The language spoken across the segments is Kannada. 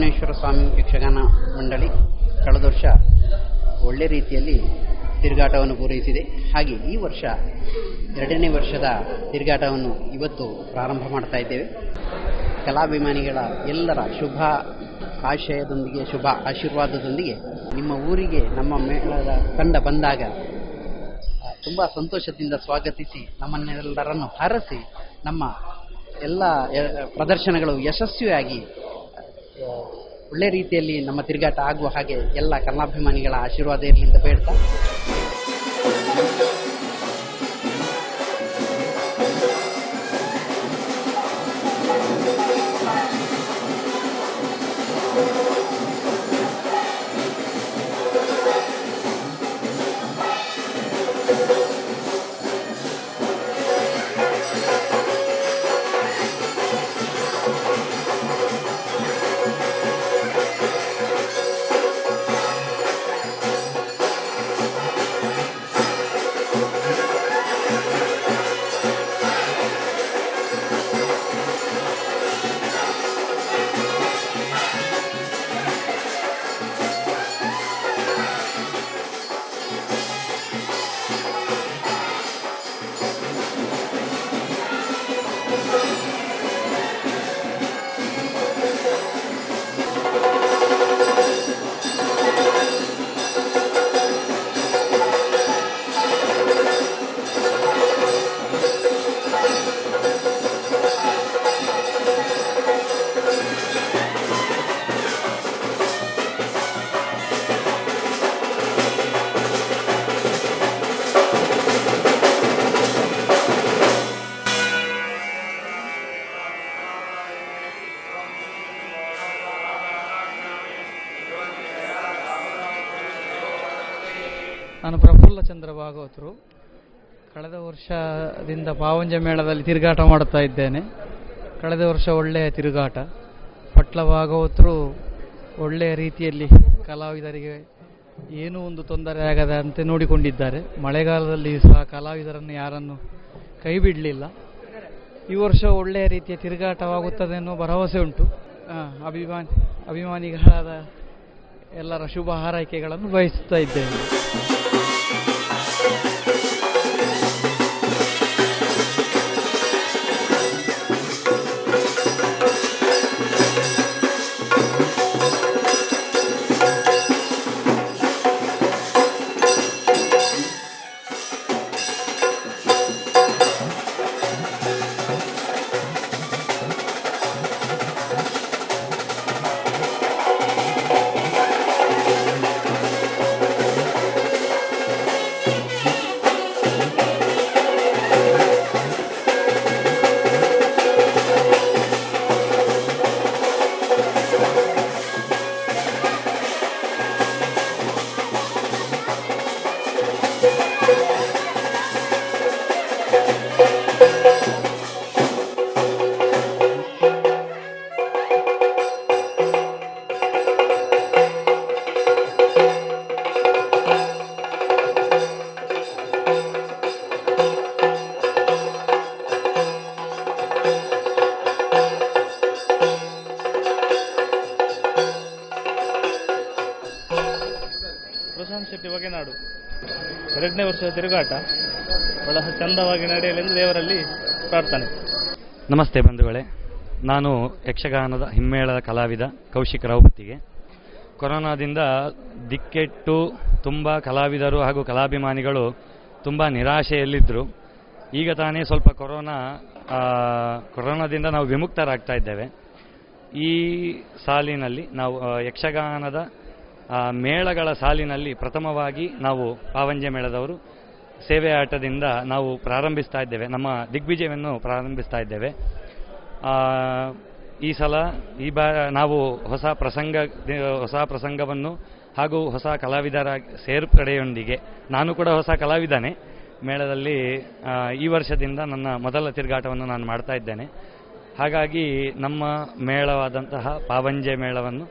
ಸುಬ್ರಹ್ಮಣ್ಯೇಶ್ವರ ಸ್ವಾಮಿ ಯಕ್ಷಗಾನ ಮಂಡಳಿ ಕಳೆದ ವರ್ಷ ಒಳ್ಳೆ ರೀತಿಯಲ್ಲಿ ತಿರುಗಾಟವನ್ನು ಪೂರೈಸಿದೆ. ಹಾಗೆ ಈ ವರ್ಷ 2ನೇ ವರ್ಷದ ತಿರುಗಾಟವನ್ನು ಇವತ್ತು ಪ್ರಾರಂಭ ಮಾಡ್ತಾ ಇದ್ದೇವೆ. ಕಲಾಭಿಮಾನಿಗಳ ಎಲ್ಲರ ಶುಭ ಆಶಯದೊಂದಿಗೆ, ಶುಭ ಆಶೀರ್ವಾದದೊಂದಿಗೆ ನಿಮ್ಮ ಊರಿಗೆ ನಮ್ಮ ಮೇಳದ ತಂಡ ಬಂದಾಗ ತುಂಬ ಸಂತೋಷದಿಂದ ಸ್ವಾಗತಿಸಿ ನಮ್ಮನ್ನೆಲ್ಲರನ್ನು ಹರಸಿ ನಮ್ಮ ಎಲ್ಲ ಪ್ರದರ್ಶನಗಳು ಯಶಸ್ವಿಯಾಗಿ ಒಳ್ಳೆ ರೀತಿಯಲ್ಲಿ ನಮ್ಮ ತಿರುಗಾಟ ಆಗುವ ಹಾಗೆ ಎಲ್ಲ ಕಲಾಭಿಮಾನಿಗಳ ಆಶೀರ್ವಾದ ಇರಲಿ ಅಂತ ಬೇಡ್ತಾ, ನಾನು ಪ್ರಫುಲ್ಲ ಚಂದ್ರ ಭಾಗವತರು. ಕಳೆದ ವರ್ಷದಿಂದ ಪಾವಂಜ ಮೇಳದಲ್ಲಿ ತಿರುಗಾಟ ಮಾಡುತ್ತಾ ಇದ್ದೇನೆ. ಕಳೆದ ವರ್ಷ ಒಳ್ಳೆಯ ತಿರುಗಾಟ. ಪಟ್ಲ ಭಾಗವತರು ಒಳ್ಳೆಯ ರೀತಿಯಲ್ಲಿ ಕಲಾವಿದರಿಗೆ ಏನೂ ಒಂದು ತೊಂದರೆ ಆಗದಂತೆ ನೋಡಿಕೊಂಡಿದ್ದಾರೆ. ಮಳೆಗಾಲದಲ್ಲಿ ಸಹ ಕಲಾವಿದರನ್ನು ಯಾರನ್ನು ಕೈ ಬಿಡಲಿಲ್ಲ. ಈ ವರ್ಷ ಒಳ್ಳೆಯ ರೀತಿಯ ತಿರುಗಾಟವಾಗುತ್ತದೆ ಅನ್ನೋ ಭರವಸೆ ಉಂಟು. ಅಭಿಮಾನಿಗಳಾದ ಎಲ್ಲರ ಶುಭ ಹಾರೈಕೆಗಳನ್ನು ಬಯಸುತ್ತಾ ಇದ್ದೇನೆ. ಪ್ರಶಾಂತ್ ಶೆಟ್ಟಿ ಬಗೆನಾಡು. 2ನೇ ವರ್ಷದ ತಿರುಗಾಟ ಬಹಳ ಚಂದವಾಗಿ ನಡೆಯಲೆಂದು ದೇವರಲ್ಲಿ ಪ್ರಾರ್ಥನೆ. ನಮಸ್ತೆ ಬಂಧುಗಳೇ, ನಾನು ಯಕ್ಷಗಾನದ ಹಿಮ್ಮೇಳದ ಕಲಾವಿದ ಕೌಶಿಕ್ ರಾವುಪತಿಗೆ. ಕೊರೋನಾದಿಂದ ದಿಕ್ಕೆಟ್ಟು ತುಂಬ ಕಲಾವಿದರು ಹಾಗೂ ಕಲಾಭಿಮಾನಿಗಳು ತುಂಬ ನಿರಾಶೆಯಲ್ಲಿದ್ದರು. ಈಗ ತಾನೇ ಸ್ವಲ್ಪ ಕೊರೋನಾದಿಂದ ನಾವು ವಿಮುಕ್ತರಾಗ್ತಾ ಇದ್ದೇವೆ. ಈ ಸಾಲಿನಲ್ಲಿ ನಾವು ಯಕ್ಷಗಾನದ ಮೇಳಗಳ ಸಾಲಿನಲ್ಲಿ ಪ್ರಥಮವಾಗಿ ನಾವು ಪಾವಂಜೆ ಮೇಳದವರು ಸೇವೆ ಆಟದಿಂದ ನಾವು ಪ್ರಾರಂಭಿಸ್ತಾ ಇದ್ದೇವೆ, ನಮ್ಮ ದಿಗ್ವಿಜಯವನ್ನು ಪ್ರಾರಂಭಿಸ್ತಾ ಇದ್ದೇವೆ. ಈ ಸಲ ನಾವು ಹೊಸ ಪ್ರಸಂಗವನ್ನು ಹಾಗೂ ಹೊಸ ಕಲಾವಿದರ ಸೇರ್ಪಡೆಯೊಂದಿಗೆ, ನಾನು ಕೂಡ ಹೊಸ ಕಲಾವಿದನೇ ಮೇಳದಲ್ಲಿ, ಈ ವರ್ಷದಿಂದ ನನ್ನ ಮೊದಲ ತಿರುಗಾಟವನ್ನು ನಾನು ಮಾಡ್ತಾ ಇದ್ದೇನೆ. ಹಾಗಾಗಿ ನಮ್ಮ ಮೇಳವಾದಂತಹ ಪಾವಂಜೆ ಮೇಳವನ್ನು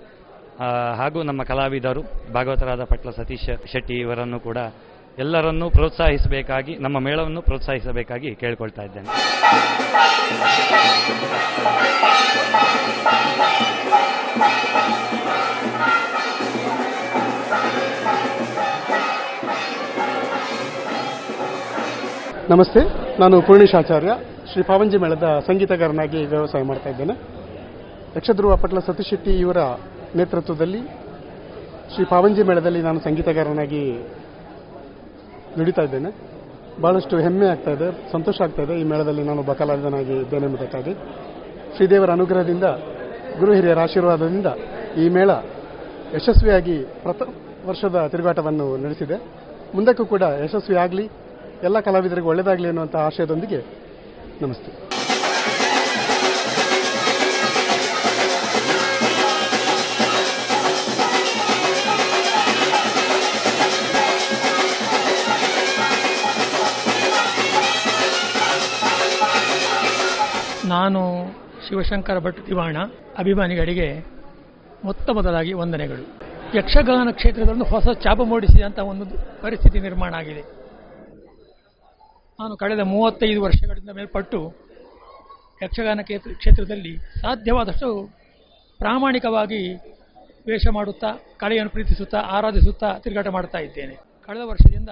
ಹಾಗೂ ನಮ್ಮ ಕಲಾವಿದರು ಭಾಗವತರಾದ ಪಟ್ಲ ಸತೀಶ್ ಶೆಟ್ಟಿ ಇವರನ್ನು ಕೂಡ ಎಲ್ಲರನ್ನೂ ಪ್ರೋತ್ಸಾಹಿಸಬೇಕಾಗಿ, ನಮ್ಮ ಮೇಳವನ್ನು ಪ್ರೋತ್ಸಾಹಿಸಬೇಕಾಗಿ ಕೇಳಿಕೊಳ್ತಾ ಇದ್ದೇನೆ. ನಮಸ್ತೆ, ನಾನು ಪೂರ್ಣೇಶಾಚಾರ್ಯ, ಶ್ರೀ ಪಾವಂಜಿ ಮೇಳದ ಸಂಗೀತಗಾರನಾಗಿ ವ್ಯವಸಾಯ ಮಾಡ್ತಾ ಇದ್ದೇನೆ. ಯಕ್ಷಧ್ರುವ ಪಟ್ಲ ಸತೀಶ್ ಶೆಟ್ಟಿ ಇವರ ನೇತೃತ್ವದಲ್ಲಿ ಶ್ರೀ ಪಾವಂಜಿ ಮೇಳದಲ್ಲಿ ನಾನು ಸಂಗೀತಗಾರನಾಗಿ ದುಡಿತಾ ಇದ್ದೇನೆ. ಬಹಳಷ್ಟು ಹೆಮ್ಮೆ ಆಗ್ತಾ ಇದೆ, ಸಂತೋಷ ಆಗ್ತಾ ಇದೆ. ಈ ಮೇಳದಲ್ಲಿ ನಾನು ಒಬ್ಬ ಕಲಾವಿದನಾಗಿ ಇದ್ದೇನೆ ಎಂಬುದಕ್ಕಾಗಿ ಶ್ರೀದೇವರ ಅನುಗ್ರಹದಿಂದ, ಗುರು ಹಿರಿಯರ ಆಶೀರ್ವಾದದಿಂದ ಈ ಮೇಳ ಯಶಸ್ವಿಯಾಗಿ ಪ್ರಥಮ ವರ್ಷದ ತಿರುಗಾಟವನ್ನು ನಡೆಸಿದೆ. ಮುಂದಕ್ಕೂ ಕೂಡ ಯಶಸ್ವಿ ಆಗಲಿ, ಎಲ್ಲ ಕಲಾವಿದರಿಗೆ ಒಳ್ಳೆಯದಾಗಲಿ ಅನ್ನುವಂಥ ಆಶಯದೊಂದಿಗೆ ನಮಸ್ತೆ. ನಾನು ಶಿವಶಂಕರ ಭಟ್ ದಿವಾಣ. ಅಭಿಮಾನಿಗಳಿಗೆ ಮೊದಲಾಗಿ ವಂದನೆಗಳು. ಯಕ್ಷಗಾನ ಕ್ಷೇತ್ರದಲ್ಲಿ ಹೊಸ ಚಾಪ ಮೂಡಿಸಿದಂಥ ಒಂದು ಪರಿಸ್ಥಿತಿ ನಿರ್ಮಾಣ ಆಗಿದೆ. ನಾನು ಕಳೆದ 35 ವರ್ಷಗಳಿಂದ ಮೇಲ್ಪಟ್ಟು ಯಕ್ಷಗಾನ ಕ್ಷೇತ್ರದಲ್ಲಿ ಸಾಧ್ಯವಾದಷ್ಟು ಪ್ರಾಮಾಣಿಕವಾಗಿ ವೇಷ ಮಾಡುತ್ತಾ, ಕಲೆಯನ್ನು ಪ್ರೀತಿಸುತ್ತಾ, ಆರಾಧಿಸುತ್ತಾ ತಿರುಗಾಟ ಮಾಡ್ತಾ ಇದ್ದೇನೆ. ಕಳೆದ ವರ್ಷದಿಂದ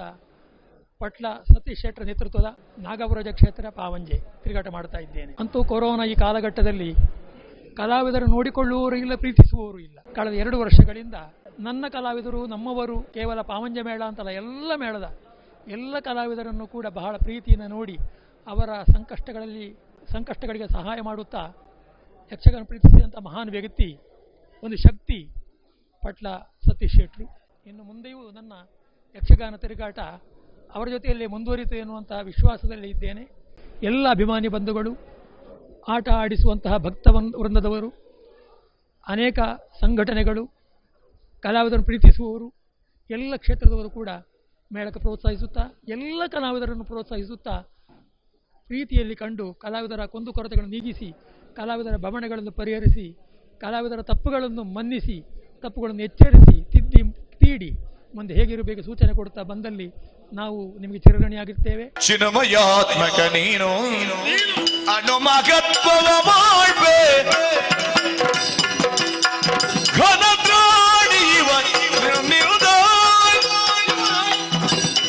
ಪಟ್ಲ ಸತೀಶ್ ಶೆಟ್ಟರ ನೇತೃತ್ವದ ನಾಗಪುರ ಕ್ಷೇತ್ರ ಪಾವಂಜೆ ತಿರುಗಾಟ ಮಾಡ್ತಾ ಇದ್ದೇನೆ. ಅಂತೂ ಕೊರೋನಾ ಈ ಕಾಲಘಟ್ಟದಲ್ಲಿ ಕಲಾವಿದರು ನೋಡಿಕೊಳ್ಳುವವರು ಇಲ್ಲ, ಪ್ರೀತಿಸುವವರು ಇಲ್ಲ. ಕಳೆದ 2 ವರ್ಷಗಳಿಂದ ನನ್ನ ಕಲಾವಿದರು, ನಮ್ಮವರು, ಕೇವಲ ಪಾವಂಜೆ ಮೇಳ ಅಂತಲ್ಲ, ಎಲ್ಲ ಮೇಳದ ಎಲ್ಲ ಕಲಾವಿದರನ್ನು ಕೂಡ ಬಹಳ ಪ್ರೀತಿಯಿಂದ ನೋಡಿ ಅವರ ಸಂಕಷ್ಟಗಳಿಗೆ ಸಹಾಯ ಮಾಡುತ್ತಾ ಯಕ್ಷಗಾನ ಪ್ರೀತಿಸಿದಂಥ ಮಹಾನ್ ವ್ಯಕ್ತಿ, ಒಂದು ಶಕ್ತಿ ಪಟ್ಲ ಸತೀಶ್ ಶೆಟ್ಟರು. ಇನ್ನು ಮುಂದೆಯೂ ನನ್ನ ಯಕ್ಷಗಾನ ತಿರುಗಾಟ ಅವರ ಜೊತೆಯಲ್ಲಿ ಮುಂದುವರಿತು ಎನ್ನುವಂತಹ ವಿಶ್ವಾಸದಲ್ಲಿ ಇದ್ದೇನೆ. ಎಲ್ಲ ಅಭಿಮಾನಿ ಬಂಧುಗಳು, ಆಟ ಆಡಿಸುವಂತಹ ಭಕ್ತ ವೃಂದದವರು, ಅನೇಕ ಸಂಘಟನೆಗಳು, ಕಲಾವಿದರನ್ನು ಪ್ರೀತಿಸುವವರು, ಎಲ್ಲ ಕ್ಷೇತ್ರದವರು ಕೂಡ ಮೇಳಕ್ಕೆ ಪ್ರೋತ್ಸಾಹಿಸುತ್ತಾ, ಎಲ್ಲ ಕಲಾವಿದರನ್ನು ಪ್ರೋತ್ಸಾಹಿಸುತ್ತಾ ಪ್ರೀತಿಯಲ್ಲಿ ಕಂಡು ಕಲಾವಿದರ ಕುಂದುಕೊರತೆಗಳನ್ನು ನೀಗಿಸಿ, ಕಲಾವಿದರ ಭವಣೆಗಳನ್ನು ಪರಿಹರಿಸಿ, ಕಲಾವಿದರ ತಪ್ಪುಗಳನ್ನು ಮನ್ನಿಸಿ, ತಪ್ಪುಗಳನ್ನು ಎಚ್ಚರಿಸಿ, ತೀಡಿ ಮುಂದೆ ಹೇಗಿರಬೇಕು ಸೂಚನೆ ಕೊಡುತ್ತಾ ಬಂದಲ್ಲಿ ನಾವು ನಿಮಗೆ ಚಿರಋಣಿಯಾಗಿರ್ತೇವೆ. ಚಿನ್ಮಯಾತ್ಮಕ ನೀನು ಅನುಮಗತ್ವದ ಮಾಡ್ಬೇ ಘನದ್ರಾಣಿವ ನಿರ್ದ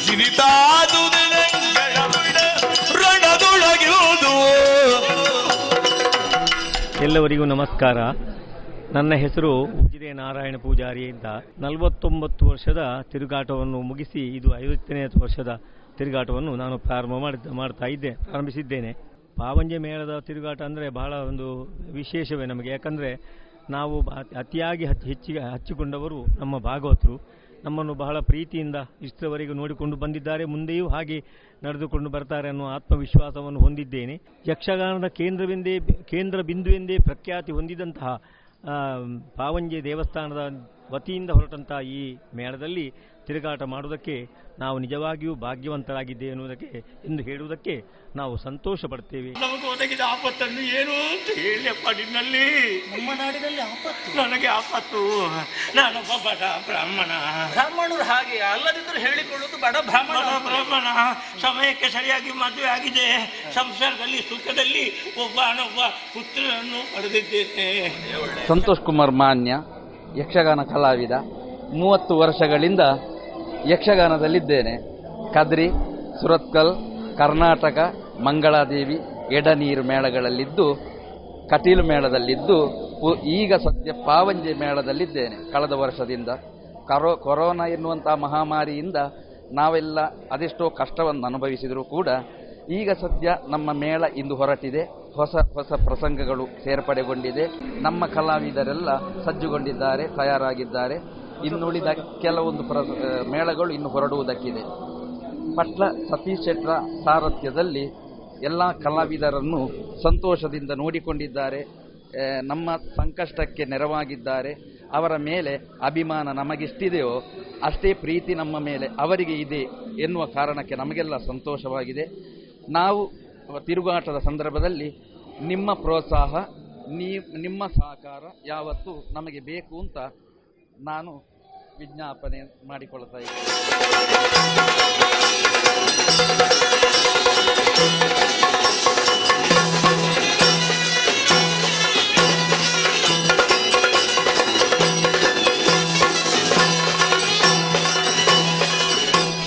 ಜಿನಿತಾದು ರಣದೊಳಗಿರುವುದು. ಎಲ್ಲವರಿಗೂ ನಮಸ್ಕಾರ. ನನ್ನ ಹೆಸರು ಉಜಿರೆ ನಾರಾಯಣ ಪೂಜಾರಿ ಅಂತ. 49 ವರ್ಷದ ತಿರುಗಾಟವನ್ನು ಮುಗಿಸಿ ಇದು 50ನೇ ವರ್ಷದ ತಿರುಗಾಟವನ್ನು ನಾನು ಪ್ರಾರಂಭಿಸಿದ್ದೇನೆ. ಪಾವಂಜೆ ಮೇಳದ ತಿರುಗಾಟ ಅಂದರೆ ಬಹಳ ಒಂದು ವಿಶೇಷವೇ ನಮಗೆ. ಯಾಕಂದರೆ ನಾವು ಅತಿಯಾಗಿ ಹಚ್ಚಿಕೊಂಡವರು ನಮ್ಮ ಭಾಗವತರು. ನಮ್ಮನ್ನು ಬಹಳ ಪ್ರೀತಿಯಿಂದ ಇಷ್ಟರವರೆಗೂ ನೋಡಿಕೊಂಡು ಬಂದಿದ್ದಾರೆ, ಮುಂದೆಯೂ ಹಾಗೆ ನಡೆದುಕೊಂಡು ಬರ್ತಾರೆ ಅನ್ನೋ ಆತ್ಮವಿಶ್ವಾಸವನ್ನು ಹೊಂದಿದ್ದೇನೆ. ಯಕ್ಷಗಾನದ ಕೇಂದ್ರ ಬಿಂದುವೆಂದೇ ಪ್ರಖ್ಯಾತಿ ಹೊಂದಿದಂತಹ ಪಾವಂಜೆ ದೇವಸ್ಥಾನದ ವತಿಯಿಂದ ಹೊರಟಂಥ ಈ ಮೇಳದಲ್ಲಿ ತಿರುಗಾಟ ಮಾಡುವುದಕ್ಕೆ ನಾವು ನಿಜವಾಗಿಯೂ ಭಾಗ್ಯವಂತರಾಗಿದ್ದೇವೆ ಎಂದು ಹೇಳುವುದಕ್ಕೆ ನಾವು ಸಂತೋಷ ಪಡ್ತೇವೆ. ನಮಗೆ ಒದಗಿದ ಆಪತ್ತನ್ನು ಏನು ಅಂತ ಹೇಳಿಯಪ್ಪ ನಿನ್ನಲ್ಲಿ. ನಮ್ಮ ನಾಡಿನಲ್ಲಿ ಆಪತ್ತು, ನನಗೆ ಆಪತ್ತು. ನಾನೊಬ್ಬ ಬಡ ಬ್ರಾಹ್ಮಣರು ಹಾಗೆ ಅಲ್ಲದಿದ್ದರೂ ಹೇಳಿಕೊಳ್ಳುವುದು ಬಡ ಬ್ರಾಹ್ಮಣ. ಸಮಯಕ್ಕೆ ಸರಿಯಾಗಿ ಮದುವೆ ಆಗಿದೆ. ಸಂಸಾರದಲ್ಲಿ ಸುಖದಲ್ಲಿ ಒಬ್ಬನೊಬ್ಬ ಪುತ್ರನನ್ನು ಪಡೆದಿದ್ದೇನೆ. ಸಂತೋಷ್ ಕುಮಾರ್ ಮಾನ್ಯ, ಯಕ್ಷಗಾನ ಕಲಾವಿದ. 30 ವರ್ಷಗಳಿಂದ ಯಕ್ಷಗಾನದಲ್ಲಿದ್ದೇನೆ. ಕದ್ರಿ, ಸುರತ್ಕಲ್, ಕರ್ನಾಟಕ, ಮಂಗಳಾದೇವಿ, ಎಡನೀರು ಮೇಳಗಳಲ್ಲಿದ್ದು, ಕಟೀಲು ಮೇಳದಲ್ಲಿದ್ದು, ಈಗ ಸದ್ಯ ಪಾವಂಜೆ ಮೇಳದಲ್ಲಿದ್ದೇನೆ. ಕಳೆದ ವರ್ಷದಿಂದ ಕೊರೋನಾ ಎನ್ನುವಂಥ ಮಹಾಮಾರಿಯಿಂದ ನಾವೆಲ್ಲ ಅದೆಷ್ಟೋ ಕಷ್ಟವನ್ನು ಅನುಭವಿಸಿದರೂ ಕೂಡ ಈಗ ಸದ್ಯ ನಮ್ಮ ಮೇಳ ಇಂದು ಹೊರಟಿದೆ. ಹೊಸ ಪ್ರಸಂಗಗಳು ಸೇರ್ಪಡೆಗೊಂಡಿದೆ. ನಮ್ಮ ಕಲಾವಿದರೆಲ್ಲ ಸಜ್ಜುಗೊಂಡಿದ್ದಾರೆ, ತಯಾರಾಗಿದ್ದಾರೆ. ಇನ್ನುಳಿದ ಕೆಲವೊಂದು ಮೇಳಗಳು ಇನ್ನು ಹೊರಡುವುದಕ್ಕಿದೆ. ಪಟ್ಲ ಸತೀಶ್ ಶೆಟ್ಟರ ಸಾರಥ್ಯದಲ್ಲಿ ಎಲ್ಲ ಕಲಾವಿದರನ್ನು ಸಂತೋಷದಿಂದ ನೋಡಿಕೊಂಡಿದ್ದಾರೆ. ನಮ್ಮ ಸಂಕಷ್ಟಕ್ಕೆ ನೆರವಾಗಿದ್ದಾರೆ. ಅವರ ಮೇಲೆ ಅಭಿಮಾನ ನಮಗೆಷ್ಟಿದೆಯೋ ಅಷ್ಟೇ ಪ್ರೀತಿ ನಮ್ಮ ಮೇಲೆ ಅವರಿಗೆ ಇದೆ ಎನ್ನುವ ಕಾರಣಕ್ಕೆ ನಮಗೆಲ್ಲ ಸಂತೋಷವಾಗಿದೆ. ನಾವು ತಿರುಗಾಟದ ಸಂದರ್ಭದಲ್ಲಿ ನಿಮ್ಮ ಪ್ರೋತ್ಸಾಹ, ನಿಮ್ಮ ಸಹಕಾರ ಯಾವತ್ತೂ ನಮಗೆ ಬೇಕು ಅಂತ ನಾನು ವಿಜ್ಞಾಪನೆ ಮಾಡಿಕೊಳ್ತಾ ಇದ್ದೇನೆ.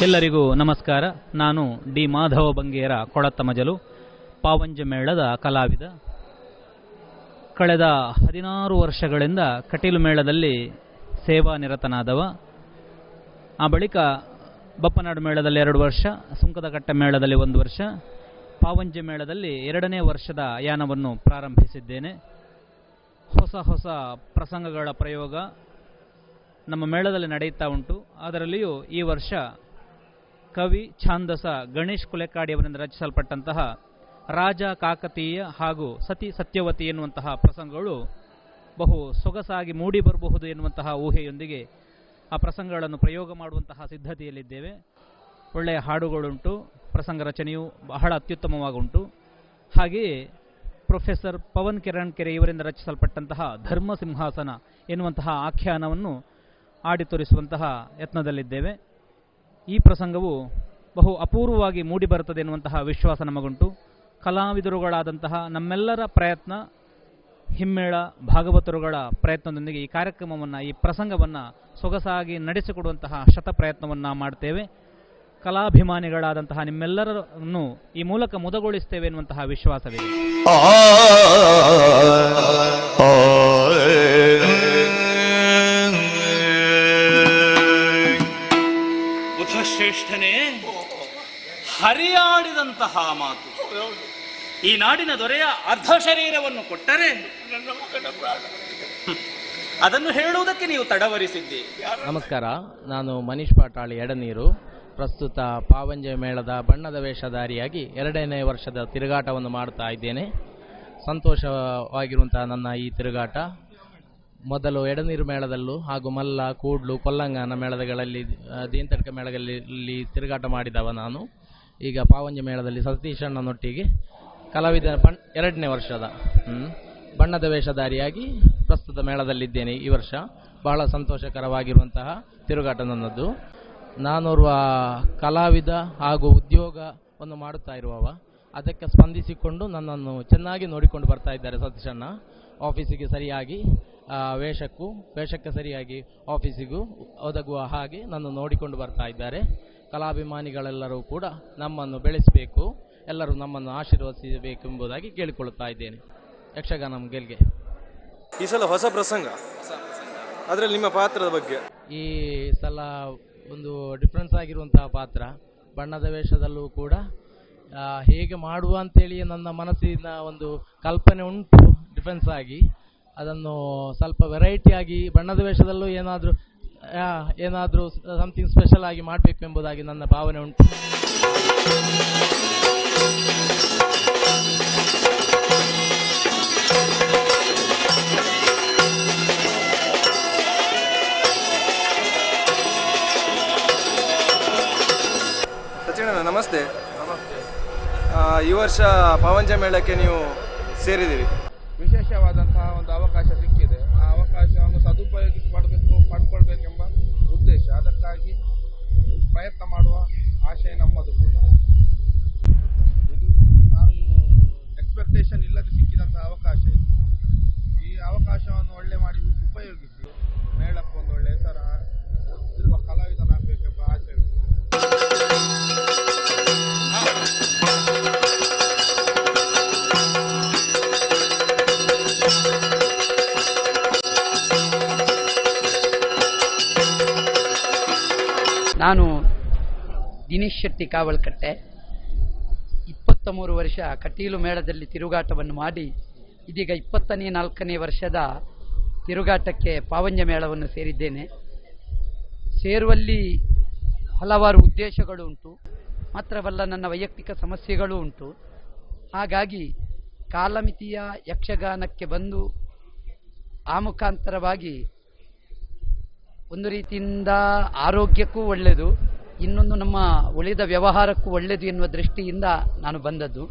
ಎಲ್ಲರಿಗೂ ನಮಸ್ಕಾರ. ನಾನು ಡಿ ಮಾಧವ ಬಂಗೇರ ಕೊಳತ್ತಮಜಲು, ಪಾವಂಜ ಮೇಳದ ಕಲಾವಿದ. ಕಳೆದ 16 ವರ್ಷಗಳಿಂದ ಕಟೀಲು ಮೇಳದಲ್ಲಿ ಸೇವಾ ನಿರತನಾದವ. ಆ ಬಳಿಕ ಬಪ್ಪನಾಡು ಮೇಳದಲ್ಲಿ 2 ವರ್ಷ, ಸುಂಕದಕಟ್ಟೆ ಮೇಳದಲ್ಲಿ 1 ವರ್ಷ, ಪಾವಂಜೆ ಮೇಳದಲ್ಲಿ 2ನೇ ವರ್ಷದ ಯಾನವನ್ನು ಪ್ರಾರಂಭಿಸಿದ್ದೇನೆ. ಹೊಸ ಪ್ರಸಂಗಗಳ ಪ್ರಯೋಗ ನಮ್ಮ ಮೇಳದಲ್ಲಿ ನಡೆಯುತ್ತಾ ಉಂಟು. ಅದರಲ್ಲಿಯೂ ಈ ವರ್ಷ ಕವಿ ಛಾಂದಸ ಗಣೇಶ್ ಕುಲೆಕಾಡಿಯವರಿಂದ ರಚಿಸಲ್ಪಟ್ಟಂತಹ ರಾಜ ಕಾಕತೀಯ ಹಾಗೂ ಸತಿ ಸತ್ಯವತಿ ಎನ್ನುವಂತಹ ಪ್ರಸಂಗಗಳು ಬಹು ಸೊಗಸಾಗಿ ಮೂಡಿ ಬರಬಹುದು ಎನ್ನುವಂತಹ ಊಹೆಯೊಂದಿಗೆ ಆ ಪ್ರಸಂಗಗಳನ್ನು ಪ್ರಯೋಗ ಮಾಡುವಂತಹ ಸಿದ್ಧತೆಯಲ್ಲಿದ್ದೇವೆ. ಒಳ್ಳೆಯ ಹಾಡುಗಳುಂಟು, ಪ್ರಸಂಗ ರಚನೆಯು ಬಹಳ ಅತ್ಯುತ್ತಮವಾಗುಂಟು. ಹಾಗೆಯೇ ಪ್ರೊಫೆಸರ್ ಪವನ್ ಕಿರಣ್ ಕೆರೆ ಇವರಿಂದ ರಚಿಸಲ್ಪಟ್ಟಂತಹ ಧರ್ಮ ಸಿಂಹಾಸನ ಎನ್ನುವಂತಹ ಆಖ್ಯಾನವನ್ನು ಆಡಿ ತೋರಿಸುವಂತಹ ಯತ್ನದಲ್ಲಿದ್ದೇವೆ. ಈ ಪ್ರಸಂಗವು ಬಹು ಅಪೂರ್ವವಾಗಿ ಮೂಡಿಬರುತ್ತದೆ ಎನ್ನುವಂತಹ ವಿಶ್ವಾಸ ನಮಗುಂಟು. ಕಲಾವಿದರುಗಳಾದಂತಹ ನಮ್ಮೆಲ್ಲರ ಪ್ರಯತ್ನ, ಹಿಮ್ಮೇಳ ಭಾಗವತರುಗಳ ಪ್ರಯತ್ನದೊಂದಿಗೆ ಈ ಕಾರ್ಯಕ್ರಮವನ್ನು, ಈ ಪ್ರಸಂಗವನ್ನು ಸೊಗಸಾಗಿ ನಡೆಸಿಕೊಡುವಂತಹ ಶತ ಪ್ರಯತ್ನವನ್ನು ಮಾಡ್ತೇವೆ. ಕಲಾಭಿಮಾನಿಗಳಾದಂತಹ ನಿಮ್ಮೆಲ್ಲರನ್ನು ಈ ಮೂಲಕ ಮುದಗೊಳಿಸ್ತೇವೆ ಎನ್ನುವಂತಹ ವಿಶ್ವಾಸವಿದೆ. ಬುಧಶ್ರೇಷ್ಠನೇ, ಹರಿಯಾಡಿದಂತಹ ಮಾತು. ಈ ನಾಡಿನ ದೊರೆಯ ಅರ್ಧ ಶರೀರವನ್ನು ಕೊಟ್ಟರೆ ಅದನ್ನು ಹೇಳುವುದಕ್ಕೆ ನೀವು ತಡವರಿಸಿದ್ದಿ. ನಮಸ್ಕಾರ, ನಾನು ಮನೀಶ್ ಪಾಟಾಳಿ ಎಡನೀರು. ಪ್ರಸ್ತುತ ಪಾವಂಜೆ ಮೇಳದ ಬಣ್ಣದ ವೇಷಧಾರಿಯಾಗಿ 2ನೇ ವರ್ಷದ ತಿರುಗಾಟವನ್ನು ಮಾಡ್ತಾ ಇದ್ದೇನೆ. ಸಂತೋಷವಾಗಿರುವಂತಹ ನನ್ನ ಈ ತಿರುಗಾಟ ಮೊದಲು ಎಡನೀರು ಮೇಳದಲ್ಲೂ ಹಾಗೂ ಮಲ್ಲ, ಕೂಡ್ಲು, ಕೊಲ್ಲಂಗಾನ ಮೇಳಗಳಲ್ಲಿ, ದೇಂತಡ್ಕ ಮೇಳಗಳಲ್ಲಿ ತಿರುಗಾಟ ಮಾಡಿದವ ನಾನು. ಈಗ ಪಾವಂಜೆ ಮೇಳದಲ್ಲಿ ಸತೀಶಣ್ಣನೊಟ್ಟಿಗೆ ಕಲಾವಿದ 2ನೇ ವರ್ಷದ ಬಣ್ಣದ ವೇಷಧಾರಿಯಾಗಿ ಪ್ರಸ್ತುತ ಮೇಳದಲ್ಲಿದ್ದೇನೆ. ಈ ವರ್ಷ ಬಹಳ ಸಂತೋಷಕರವಾಗಿರುವಂತಹ ತಿರುಗಾಟ ನನ್ನದು. ನಾನೋರ್ವ ಕಲಾವಿದ ಹಾಗೂ ಉದ್ಯೋಗವನ್ನು ಮಾಡುತ್ತಾ ಇರುವವ. ಅದಕ್ಕೆ ಸ್ಪಂದಿಸಿಕೊಂಡು ನನ್ನನ್ನು ಚೆನ್ನಾಗಿ ನೋಡಿಕೊಂಡು ಬರ್ತಾ ಇದ್ದಾರೆ ಸತೀಶಣ್ಣ. ಆಫೀಸಿಗೆ ಸರಿಯಾಗಿ ವೇಷಕ್ಕೆ ಸರಿಯಾಗಿ ಆಫೀಸಿಗೂ ಒದಗುವ ಹಾಗೆ ನನ್ನ ನೋಡಿಕೊಂಡು ಬರ್ತಾ ಇದ್ದಾರೆ. ಕಲಾಭಿಮಾನಿಗಳೆಲ್ಲರೂ ಕೂಡ ನಮ್ಮನ್ನು ಬೆಳೆಸಬೇಕು, ಎಲ್ಲರೂ ನಮ್ಮನ್ನು ಆಶೀರ್ವದಿಸಬೇಕು ಎಂಬುದಾಗಿ ಕೇಳಿಕೊಳ್ಳುತ್ತಾ ಇದ್ದೇನೆ. ಯಕ್ಷಗಾನಂ ಗೆಲ್ಗೆ. ಈ ಸಲ ಹೊಸ ಪ್ರಸಂಗ, ಅದರಲ್ಲಿ ನಿಮ್ಮ ಪಾತ್ರದ ಬಗ್ಗೆ? ಈ ಸಲ ಒಂದು ಡಿಫ್ರೆನ್ಸ್ ಆಗಿರುವಂತಹ ಪಾತ್ರ. ಬಣ್ಣದ ವೇಷದಲ್ಲೂ ಕೂಡ ಹೇಗೆ ಮಾಡುವ ಅಂತೇಳಿ ನನ್ನ ಮನಸ್ಸಿನ ಒಂದು ಕಲ್ಪನೆ ಉಂಟು. ಡಿಫೆನ್ಸ್ ಆಗಿ ಅದನ್ನು ಸ್ವಲ್ಪ ವೆರೈಟಿಯಾಗಿ ಬಣ್ಣದ ವೇಷದಲ್ಲೂ ಏನಾದರೂ ಸಮಥಿಂಗ್ ಸ್ಪೆಷಲ್ ಆಗಿ ಮಾಡಬೇಕು ಎಂಬುದಾಗಿ ನನ್ನ ಭಾವನೆ ಉಂಟು. ಸಚಿನ್ ನಮಸ್ತೆ. ಈ ವರ್ಷ ಪಾವಂಜೆ ಮೇಳಕ್ಕೆ ನೀವು ಸೇರಿದ್ದೀರಿ. ವಿಶೇಷವಾದಂತಹ ಒಂದು ಅವಕಾಶ ಸಿಕ್ಕಿದೆ. ಆ ಅವಕಾಶವನ್ನು ಪಡ್ಕೊಳ್ಬೇಕೆಂಬ ಉದ್ದೇಶ, ಅದಕ್ಕಾಗಿ ಪ್ರಯತ್ನ ಮಾಡುವ ಆಶಯ ನಮ್ಮದು ಕೂಡ. ಇದು ನಾನು ಎಕ್ಸ್ಪೆಕ್ಟೇಷನ್ ಇಲ್ಲದೆ ಸಿಕ್ಕಿದಂತಹ ಅವಕಾಶ ಇದು. ಈ ಅವಕಾಶವನ್ನು ಒಳ್ಳೆ ಮಾಡಿ ಉಪಯೋಗಿಸಿ ಮೇಳಕ್ಕೊಂದು ಒಳ್ಳೆ ಹೆಸರು ಇರುವ ಕಲಾವಿದನಾಗಬೇಕೆಂಬ ಆಸೆ ಇದೆ. ನಾನು ದಿನೇಶ್ ಶೆಟ್ಟಿ ಕಾವಲ್ಕಟ್ಟೆ. 23 ವರ್ಷ ಕಟೀಲು ಮೇಳದಲ್ಲಿ ತಿರುಗಾಟವನ್ನು ಮಾಡಿ ಇದೀಗ 24ನೇ ವರ್ಷದ ತಿರುಗಾಟಕ್ಕೆ ಪಾವಂಜೆ ಮೇಳವನ್ನು ಸೇರಿದ್ದೇನೆ. ಸೇರುವಲ್ಲಿ ಹಲವಾರು ಉದ್ದೇಶಗಳು ಉಂಟು, ಮಾತ್ರವಲ್ಲ ನನ್ನ ವೈಯಕ್ತಿಕ ಸಮಸ್ಯೆಗಳೂ ಉಂಟು. ಹಾಗಾಗಿ ಕಾಲಮಿತಿಯ ಯಕ್ಷಗಾನಕ್ಕೆ ಬಂದು ಆ ಮುಖಾಂತರವಾಗಿ ಒಂದು ರೀತಿಯಿಂದ ಆರೋಗ್ಯಕ್ಕೂ ಒಳ್ಳೆಯದು, ಇನ್ನೊಂದು ನಮ್ಮ ಉಳಿದ ವ್ಯವಹಾರಕ್ಕೂ ಒಳ್ಳೆಯದು ಎನ್ನುವ ದೃಷ್ಟಿಯಿಂದ ನಾನು ಬಂದದ್ದು.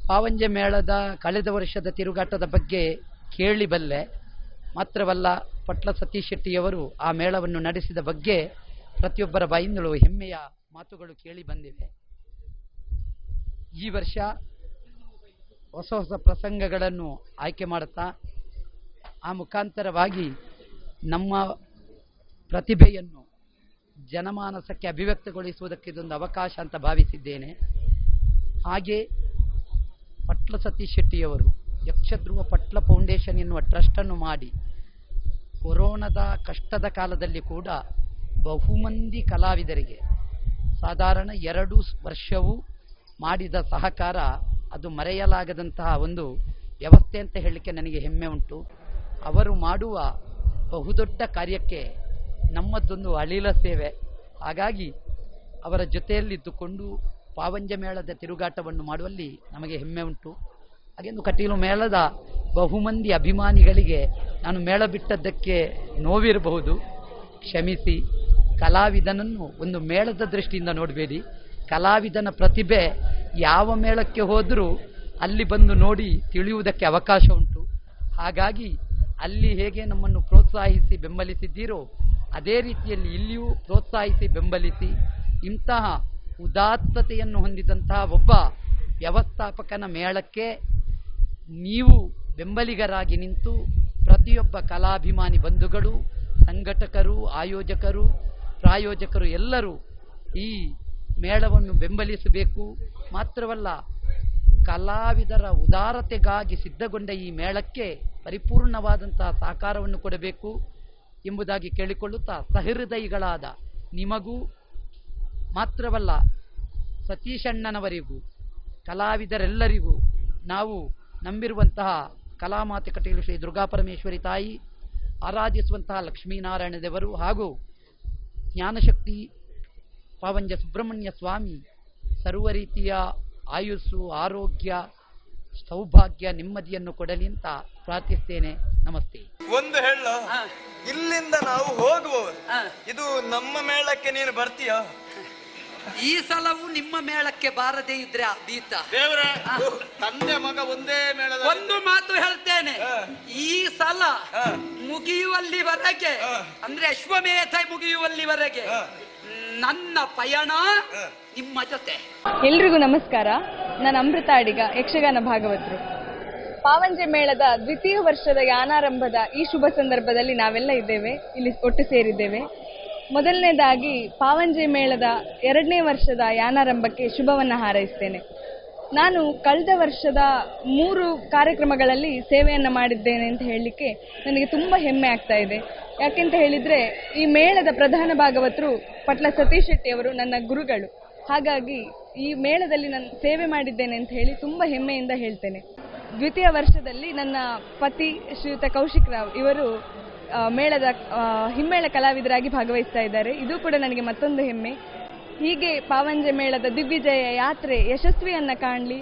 ಪಾವಂಜೆ ಮೇಳದ ಕಳೆದ ವರ್ಷದ ತಿರುಗಾಟದ ಬಗ್ಗೆ ಕೇಳಿಬಲ್ಲೆ, ಮಾತ್ರವಲ್ಲ ಪಟ್ಲ ಸತೀಶ್ ಶೆಟ್ಟಿಯವರು ಆ ಮೇಳವನ್ನು ನಡೆಸಿದ ಬಗ್ಗೆ ಪ್ರತಿಯೊಬ್ಬರ ಬಾಯಿಂದಲೂ ಹೆಮ್ಮೆಯ ಮಾತುಗಳು ಕೇಳಿ ಬಂದಿವೆ. ಈ ವರ್ಷ ಹೊಸ ಪ್ರಸಂಗಗಳನ್ನು ಆಯ್ಕೆ ಮಾಡುತ್ತಾ ಆ ಮುಖಾಂತರವಾಗಿ ನಮ್ಮ ಪ್ರತಿಭೆಯನ್ನು ಜನಮಾನಸಕ್ಕೆ ಅಭಿವ್ಯಕ್ತಗೊಳಿಸುವುದಕ್ಕೆ ಇದೊಂದು ಅವಕಾಶ ಅಂತ ಭಾವಿಸಿದ್ದೇನೆ. ಹಾಗೆ ಪಟ್ಲ ಸತೀಶ್ ಶೆಟ್ಟಿಯವರು ಯಕ್ಷಧ್ರುವ ಪಟ್ಲ ಫೌಂಡೇಶನ್ ಎನ್ನುವ ಟ್ರಸ್ಟನ್ನು ಮಾಡಿ ಕೊರೋನಾದ ಕಷ್ಟದ ಕಾಲದಲ್ಲಿ ಕೂಡ ಬಹುಮಂದಿ ಕಲಾವಿದರಿಗೆ ಸಾಧಾರಣ 2 ವರ್ಷವೂ ಮಾಡಿದ ಸಹಕಾರ ಅದು ಮರೆಯಲಾಗದಂತಹ ಒಂದು ವ್ಯವಸ್ಥೆ ಅಂತ ಹೇಳಲಿಕ್ಕೆ ನನಗೆ ಹೆಮ್ಮೆ ಉಂಟು. ಅವರು ಮಾಡುವ ಬಹುದೊಡ್ಡ ಕಾರ್ಯಕ್ಕೆ ನಮ್ಮದೊಂದು ಅಳಿಲ ಸೇವೆ. ಹಾಗಾಗಿ ಅವರ ಜೊತೆಯಲ್ಲಿದ್ದುಕೊಂಡು ಪಾವಂಜ ಮೇಳದ ತಿರುಗಾಟವನ್ನು ಮಾಡುವಲ್ಲಿ ನಮಗೆ ಹೆಮ್ಮೆ ಉಂಟು. ಹಾಗೆಂದು ಕಟೀಲು ಮೇಳದ ಬಹುಮಂದಿ ಅಭಿಮಾನಿಗಳಿಗೆ ನಾನು ಮೇಳ ಬಿಟ್ಟದ್ದಕ್ಕೆ ನೋವಿರಬಹುದು, ಕ್ಷಮಿಸಿ. ಕಲಾವಿದನನ್ನು ಒಂದು ಮೇಳದ ದೃಷ್ಟಿಯಿಂದ ನೋಡಬೇಡಿ. ಕಲಾವಿದನ ಪ್ರತಿಭೆ ಯಾವ ಮೇಳಕ್ಕೆ ಹೋದರೂ ಅಲ್ಲಿ ಬಂದು ನೋಡಿ ತಿಳಿಯುವುದಕ್ಕೆ ಅವಕಾಶ ಉಂಟು. ಹಾಗಾಗಿ ಅಲ್ಲಿ ಹೇಗೆ ನಮ್ಮನ್ನು ಪ್ರೋತ್ಸಾಹಿಸಿ ಬೆಂಬಲಿಸಿದ್ದೀರೋ ಅದೇ ರೀತಿಯಲ್ಲಿ ಇಲ್ಲಿಯೂ ಪ್ರೋತ್ಸಾಹಿಸಿ ಬೆಂಬಲಿಸಿ ಇಂತಹ ಉದಾತ್ತತೆಯನ್ನು ಹೊಂದಿದಂತಹ ಒಬ್ಬ ವ್ಯವಸ್ಥಾಪಕನ ಮೇಳಕ್ಕೆ ನೀವು ಬೆಂಬಲಿಗರಾಗಿ ನಿಂತು ಪ್ರತಿಯೊಬ್ಬ ಕಲಾಭಿಮಾನಿ ಬಂಧುಗಳು, ಸಂಘಟಕರು, ಆಯೋಜಕರು, ಪ್ರಾಯೋಜಕರು ಎಲ್ಲರೂ ಈ ಮೇಳವನ್ನು ಬೆಂಬಲಿಸಬೇಕು. ಮಾತ್ರವಲ್ಲ, ಕಲಾವಿದರ ಉದಾರತೆಗಾಗಿ ಸಿದ್ಧಗೊಂಡ ಈ ಮೇಳಕ್ಕೆ ಪರಿಪೂರ್ಣವಾದಂತಹ ಸಹಕಾರವನ್ನು ಕೊಡಬೇಕು ಎಂಬುದಾಗಿ ಕೇಳಿಕೊಳ್ಳುತ್ತಾ, ಸಹೃದಯಿಗಳಾದ ನಿಮಗೂ ಮಾತ್ರವಲ್ಲ ಸತೀಶಣ್ಣನವರಿಗೂ ಕಲಾವಿದರೆಲ್ಲರಿಗೂ ನಾವು ನಂಬಿರುವಂತಹ ಕಲಾಮಾತೆ ಕಟೀಲು ಶ್ರೀ ದುರ್ಗಾಪರಮೇಶ್ವರಿ ತಾಯಿ, ಆರಾಧಿಸುವಂತಹ ಲಕ್ಷ್ಮೀನಾರಾಯಣ ದೇವರು ಹಾಗೂ ಜ್ಞಾನಶಕ್ತಿ ಪಾವಂಜ ಸುಬ್ರಹ್ಮಣ್ಯ ಸ್ವಾಮಿ ಸರ್ವ ರೀತಿಯ ಆಯುಸ್ಸು, ಆರೋಗ್ಯ, ಸೌಭಾಗ್ಯ, ನೆಮ್ಮದಿಯನ್ನು ಕೊಡಲಿ ಅಂತ ಪ್ರಾರ್ಥಿಸ್ತೇನೆ. ನಮಸ್ತೆ. ಒಂದು ಹೇಳ, ಇಲ್ಲಿಂದ ನಾವು ಹೋಗುವವರು, ಇದು ನಮ್ಮ ಮೇಳಕ್ಕೆ ನೀನು ಬರ್ತೀಯ? ಈ ಸಲವೂ ನಿಮ್ಮ ಮೇಳಕ್ಕೆ ಬಾರದೇ ಇದ್ರೆ ದೀತ ದೇವರ ತಂದೆ ಮಗ ಒಂದೇ ಮೇಳದ ಒಂದು ಮಾತು ಹೇಳ್ತೇನೆ, ಈ ಸಲ ಮುಗಿಯುವಲ್ಲಿವರೆಗೆ ಅಂದ್ರೆ ಅಶ್ವಮೇಧ ಮುಗಿಯುವಲ್ಲಿವರೆಗೆ ನನ್ನ ಪಯಣ ನಿಮ್ಮ ಜೊತೆ. ಎಲ್ರಿಗೂ ನಮಸ್ಕಾರ. ನಾನು ಅಮೃತ ಅಡಿಗ, ಯಕ್ಷಗಾನ ಭಾಗವತರು. ಪಾವಂಜೆ ಮೇಳದ ದ್ವಿತೀಯ ವರ್ಷದ ಯಾನಾರಂಭದ ಈ ಶುಭ ಸಂದರ್ಭದಲ್ಲಿ ನಾವೆಲ್ಲ ಇದ್ದೇವೆ, ಇಲ್ಲಿ ಒಟ್ಟು ಸೇರಿದ್ದೇವೆ. ಮೊದಲನೇದಾಗಿ ಪಾವಂಜೆ ಮೇಳದ 2ನೇ ವರ್ಷದ ಯಾನಾರಂಭಕ್ಕೆ ಶುಭವನ್ನು ಹಾರೈಸ್ತೇನೆ. ನಾನು ಕಳೆದ ವರ್ಷದ 3 ಕಾರ್ಯಕ್ರಮಗಳಲ್ಲಿ ಸೇವೆಯನ್ನು ಮಾಡಿದ್ದೇನೆ ಅಂತ ಹೇಳಲಿಕ್ಕೆ ನನಗೆ ತುಂಬ ಹೆಮ್ಮೆ ಆಗ್ತಾ ಇದೆ. ಯಾಕೆಂತ ಹೇಳಿದರೆ ಈ ಮೇಳದ ಪ್ರಧಾನ ಭಾಗವತರು ಪಟ್ಲ ಸತೀಶ್ ಶೆಟ್ಟಿಯವರು ನನ್ನ ಗುರುಗಳು. ಹಾಗಾಗಿ ಈ ಮೇಳದಲ್ಲಿ ನಾನು ಸೇವೆ ಮಾಡಿದ್ದೇನೆ ಅಂತ ಹೇಳಿ ತುಂಬ ಹೆಮ್ಮೆಯಿಂದ ಹೇಳ್ತೇನೆ. ದ್ವಿತೀಯ ವರ್ಷದಲ್ಲಿ ನನ್ನ ಪತಿ ಶ್ರೀಯುತ ಕೌಶಿಕ್ ರಾವ್ ಇವರು ಮೇಳದ ಹಿಮ್ಮೇಳ ಕಲಾವಿದರಾಗಿ ಭಾಗವಹಿಸ್ತಾ ಇದ್ದಾರೆ. ಇದು ಕೂಡ ನನಗೆ ಮತ್ತೊಂದು ಹೆಮ್ಮೆ. ಹೀಗೆ ಪಾವಂಜೆ ಮೇಳದ ದಿಗ್ವಿಜಯ ಯಾತ್ರೆ ಯಶಸ್ವಿಯನ್ನ ಕಾಣಲಿ.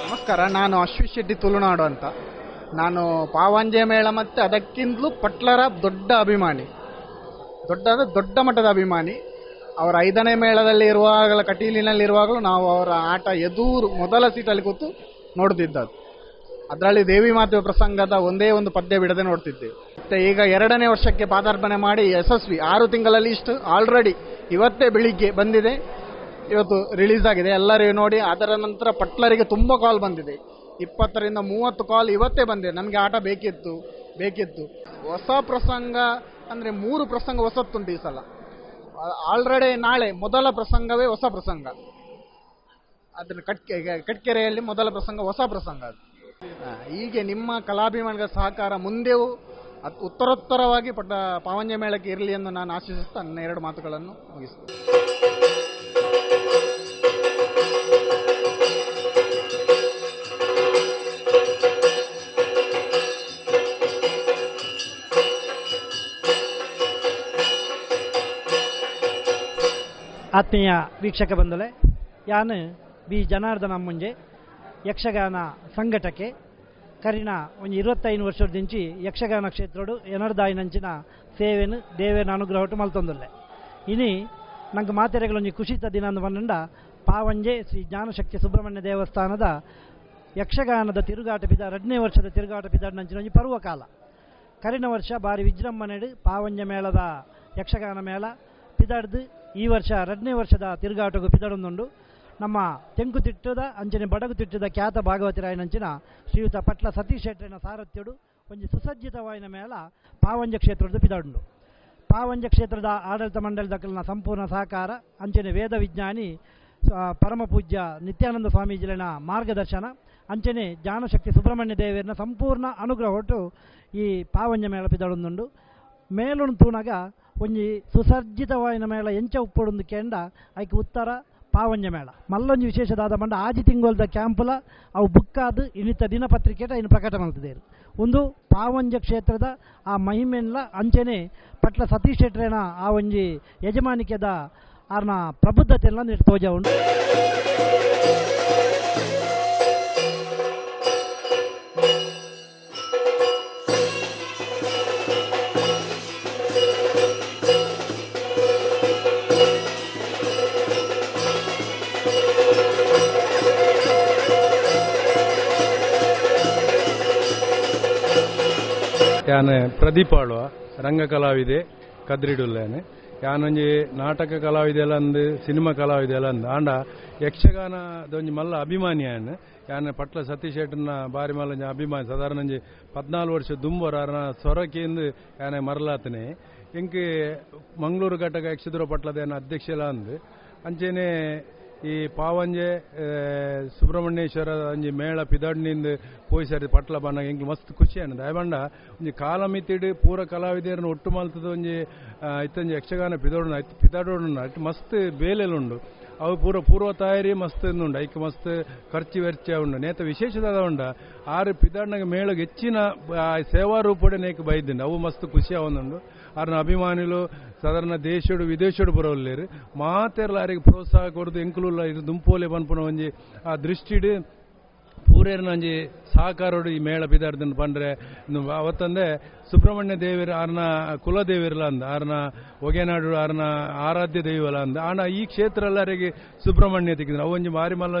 ನಮಸ್ಕಾರ, ನಾನು ಅಶ್ವಿತ್ ಶೆಟ್ಟಿ ತುಳುನಾಡು ಅಂತ. ನಾನು ಪಾವಂಜೆ ಮೇಳ ಮತ್ತು ಅದಕ್ಕಿಂತಲೂ ಪಟ್ಲರ ದೊಡ್ಡ ಅಭಿಮಾನಿ, ದೊಡ್ಡ ಮಟ್ಟದ ಅಭಿಮಾನಿ. ಅವರ 5ನೇ ಮೇಳದಲ್ಲಿ ಇರುವಾಗಲ, ಕಟೀಲಿನಲ್ಲಿರುವಾಗಲೂ ನಾವು ಅವರ ಆಟ ಎದುರು ಮೊದಲ ಸೀಟಲ್ಲಿ ಕೂತು ನೋಡ್ತಿದ್ದದ್ದು. ಅದರಲ್ಲಿ ದೇವಿ ಮಾತೆ ಪ್ರಸಂಗದ ಒಂದೇ ಒಂದು ಪದ್ಯ ಬಿಡದೆ ನೋಡ್ತಿದ್ದೇವೆ. ಮತ್ತು ಈಗ 2ನೇ ವರ್ಷಕ್ಕೆ ಪಾದಾರ್ಪಣೆ ಮಾಡಿ ಯಶಸ್ವಿ 6 ತಿಂಗಳಲ್ಲಿ ಇಷ್ಟು ಆಲ್ರೆಡಿ ಇವತ್ತೇ ಬೆಳಿಗ್ಗೆ ಬಂದಿದೆ, ಇವತ್ತು ರಿಲೀಸ್ ಆಗಿದೆ. ಎಲ್ಲರಿಗೂ ನೋಡಿ. ಅದರ ನಂತರ ಪಟ್ಲರಿಗೆ ತುಂಬ ಕಾಲ್ ಬಂದಿದೆ, 20ರಿಂದ 30 ಕಾಲ್ ಇವತ್ತೇ ಬಂದಿದೆ. ನಮಗೆ ಆಟ ಬೇಕಿತ್ತು. ಹೊಸ ಪ್ರಸಂಗ ಅಂದರೆ 3 ಪ್ರಸಂಗ ಹೊಸತ್ತುಂಟು ಈ ಸಲ. ಆಲ್ರೆಡಿ ನಾಳೆ ಮೊದಲ ಪ್ರಸಂಗವೇ ಹೊಸ ಪ್ರಸಂಗ. ಅದನ್ನು ಕಟ್ಕೆರೆಯಲ್ಲಿ ಮೊದಲ ಪ್ರಸಂಗ ಹೊಸ ಪ್ರಸಂಗ. ಅದು ಹೀಗೆ ನಿಮ್ಮ ಕಲಾಭಿಮಾನಿಗಳ ಸಹಕಾರ ಮುಂದೆಯೂ ಉತ್ತರೋತ್ತರವಾಗಿ ಪಾವಂಜೆ ಮೇಳಕ್ಕೆ ಇರಲಿ ಎಂದು ನಾನು ಆಶಿಸುತ್ತಾ ನನ್ನ 2 ಮಾತುಗಳನ್ನು ಮುಗಿಸ್ತೇನೆ. ಆತ್ಮೀಯ ವೀಕ್ಷಕ ಬಂಧುಗಳೇ, ಯಾನು ಬಿ ಜನಾರ್ದನ ಮುಂಜೆ ಯಕ್ಷಗಾನ ಸಂಘಟಕ್ಕೆ ಕರಿನ ಒಂದು 25 ವರ್ಷದಿಂಚಿ ಯಕ್ಷಗಾನ ಕ್ಷೇತ್ರಡು ಎನರ್ದಾಯಿನಂಚಿನ ಸೇವೆನು ದೇವೇನ ಅನುಗ್ರಹಟ್ಟು ಮಲ್ತೊಂದುಲ್ಲೆ. ಇನಿ ನಂಗೆ ಮಾತೆರೆಗಳೊಂದು ಖುಷಿತ ದಿನ ಅಂದು ಬಂದ ಪಾವಂಜೆ ಶ್ರೀ ಜ್ಞಾನಶಕ್ತಿ ಸುಬ್ರಹ್ಮಣ್ಯ ದೇವಸ್ಥಾನದ ಯಕ್ಷಗಾನದ ತಿರುಗಾಟ ಪಿದ 2ನೇ ವರ್ಷದ ತಿರುಗಾಟ ಪಿದಾಡ್ ನಂಚಿನ ಒಂದು ಪರ್ವಕಾಲ. ಕರಿನ ವರ್ಷ ಬಾರಿ ವಿಜೃಂಭಣೆಡು ಪಾವಂಜ ಮೇಳದ ಯಕ್ಷಗಾನ ಮೇಳ ಪಿದಾಡ್ದು ಈ ವರ್ಷ 2ನೇ ವರ್ಷದ ತಿರುಗಾಟಗೂ ಪಿದಾಡೊಂದುಂಡು. ನಮ್ಮ ತೆಂಕುತಿಟ್ಟದ ಅಂಚನೆ ಬಡಗುತಿಟ್ಟದ ಖ್ಯಾತ ಭಾಗವತಿರಾಯನಂಚಿನ ಶ್ರೀಯುತ ಪಟ್ಲ ಸತೀಶ್ ಶೆಟ್ಟರಿನ ಸಾರಥ್ಯಡು ಒಂದು ಸುಸಜ್ಜಿತವಾಯಿನ ಮೇಳ ಪಾವಂಜ ಕ್ಷೇತ್ರದ ಪಿದಾಡುಂಡು. ಪಾವಂಜ ಕ್ಷೇತ್ರದ ಆಡಳಿತ ಮಂಡಳಿದಕ್ಕಲಿನ ಸಂಪೂರ್ಣ ಸಹಕಾರ ಅಂಚನೆ ವೇದ ವಿಜ್ಞಾನಿ ಪರಮ ಪೂಜ್ಯ ನಿತ್ಯಾನಂದ ಸ್ವಾಮೀಜಿಲಿನ ಮಾರ್ಗದರ್ಶನ ಅಂಚನೆ ಜ್ಞಾನಶಕ್ತಿ ಸುಬ್ರಹ್ಮಣ್ಯ ದೇವರಿನ ಸಂಪೂರ್ಣ ಅನುಗ್ರಹ ಹೊಟ್ಟು ಈ ಪಾವಂಜ ಮೇಳ ಪಿದಾಡೊಂದುಂಡು. ಮೇಲುಣು ತೂನಗ ಒಂಜಿ ಸುಸರ್ಜಿತವಾಯಿನ ಮೇಳ ಎಂಚ ಉಪ್ಪೊಡೊಂದು ಕೆಂಡ ಐಕೆ ಉತ್ತರ ಪಾವಂಜ ಮೇಳ ಮಲ್ಲೊಂಜಿ ವಿಶೇಷದಾದ ಮಂಡ ಆಜಿ ತಿಂಗೊಲ್ದ ಕ್ಯಾಂಪುಲ ಅವು ಬುಕ್ಕಾದು ಇನ್ನಿತ ದಿನಪತ್ರಿಕೆಟ ಇನ್ನು ಪ್ರಕಟ ಮಾಡ್ತಿದ್ದೇರು. ಒಂದು ಪಾವಂಜ ಕ್ಷೇತ್ರದ ಆ ಮಹಿಮೆಲ್ಲ ಅಂಚನೆ ಪಟ್ಲ ಸತೀಶ್ ಶೆಟ್ಟರೇನ ಆ ಒಂಜಿ ಯಜಮಾನಿಕೆದ ಆರ್ನ ಪ್ರಬುದ್ಧತೆ ಎಲ್ಲ ನೀರು ತೋಜ ಉಂಟು. ಯಾನೆ ಪ್ರದೀಪ್ ಆಳ್ವ ರಂಗ ಕಲಾವಿದೆ ಕದ್ರಿಡುಲ್ಲೇನೆ ಯಾನೊಂಜಿ ನಾಟಕ ಕಲಾವಿದೆಲ್ಲ ಅಂದು ಸಿನಿಮಾ ಕಲಾವಿದೆಲ್ಲ ಅಂದು ಆಂಡ ಯಕ್ಷಗಾನದೊಂಜಿ ಮಲ್ಲ ಅಭಿಮಾನಿ ಯಾನೆ ಪಟ್ಲ ಸತೀಶ್ ಶೆಟ್ಟರ್ನ ಬಾರಿ ಮಲ್ಲ ಅಭಿಮಾನಿ ಸಾಧಾರಣ 14 ವರ್ಷ ದುಂಬರ ಸೊರಕೆಂದು ಯಾನೆ ಮರಲಾತನೆ ಇಂಕೆ ಮಂಗಳೂರು ಘಟಕ ಯಕ್ಷದುರ ಪಟ್ಲದ ಅಧ್ಯಕ್ಷಲ ಅಂದು ಅಂಚೆನೆ ಈ ಪಾವಂಜೆ ಸುಬ್ರಹ್ಮಣ್ಯೇಶ್ವರ ಒಂಜಿ ಮೇಳ ಪಿದಾಡ್ನಿಂದ ಪೋಯಿಸರಿ ಪಟ್ಲ ಬಣ್ಣ ಎಂಕ್ ಮಸ್ತ್ ಖುಷಿ ಅನ್ನದ ಆಯಬಂಡ ಒಂಜಿ ಕಾಲ ಮಿತ್ತಿಡು ಪೂರ ಕಲಾವಿದರನ್ನು ಒಟ್ಟು ಮಲ್ತದ ಒಂಜಿ ಇತ್ತಂಜಿ ಯಕ್ಷಗಾನ ಪಿದಾಡೋಣ ಅಟ್ ಮಸ್ತ್ ಬೇಲೆಲುಂಡು ಅವು ಪೂರ್ವ ತಯಾರಿ ಮಸ್ತ್ ಉಂಡು ಐಕ್ ಮಸ್ತ್ ಖರ್ಚು ವೆಚ್ಚ ಉಂಡು ನೇತ ವಿಶೇಷದ ಉಂಡ ಆರು ಪಿದಾಡ್ನಾಗ ಮೇಳಗೆ ಹೆಚ್ಚಿನ ಸೇವಾ ರೂಪಡೆ ನೇಕ್ ಬೈದಿಂಡು ಅವು ಮಸ್ತ್ ಖುಷಿ ಅವನುಂಡು ಆರ್ನ ಅಭಿಮಾನಿಲು ಸಾಧಾರಣ ದೇಶಡು ವಿದೇಶಡು ಬರೋಲ್ಲೇರು ಮಾತೆರ್ಲ ಆರಿಗೆ ಪ್ರೋತ್ಸಾಹ ಕೊಡದು ಎಂಕುಲುಲ್ಲ ಇದು ದುಂಪೋಲೆ ಬನ್ಪುನ ಒಂಜಿ ಆ ದೃಷ್ಟಿಡು ಪೂರೇರ್ನ ಒಂಜಿ ಸಹಕಾರೋಡು ಈ ಮೇಳ ಪಿದಾಡ್ದನ್ನು ಪಂಡ್ರೆ ಅವತ್ತಂದೆ ಸುಬ್ರಹ್ಮಣ್ಯ ದೇವರ ಆರ್ನ ಕುಲದೇವಿರಲ ಅಂದ ಆರ್ನ ಒಗೆನಾಡು ಆರ್ನ ಆರಾಧ್ಯ ದೈವಲ ಅಂದ ಆಂಡ ಈ ಕ್ಷೇತ್ರ ಎಲ್ಲರಿಗೆ ಸುಬ್ರಹ್ಮಣ್ಯ ತೆಗಿದ್ರು ಅವು ಒಂಜಿ ಮಾರಿ ಮಲ್ಲ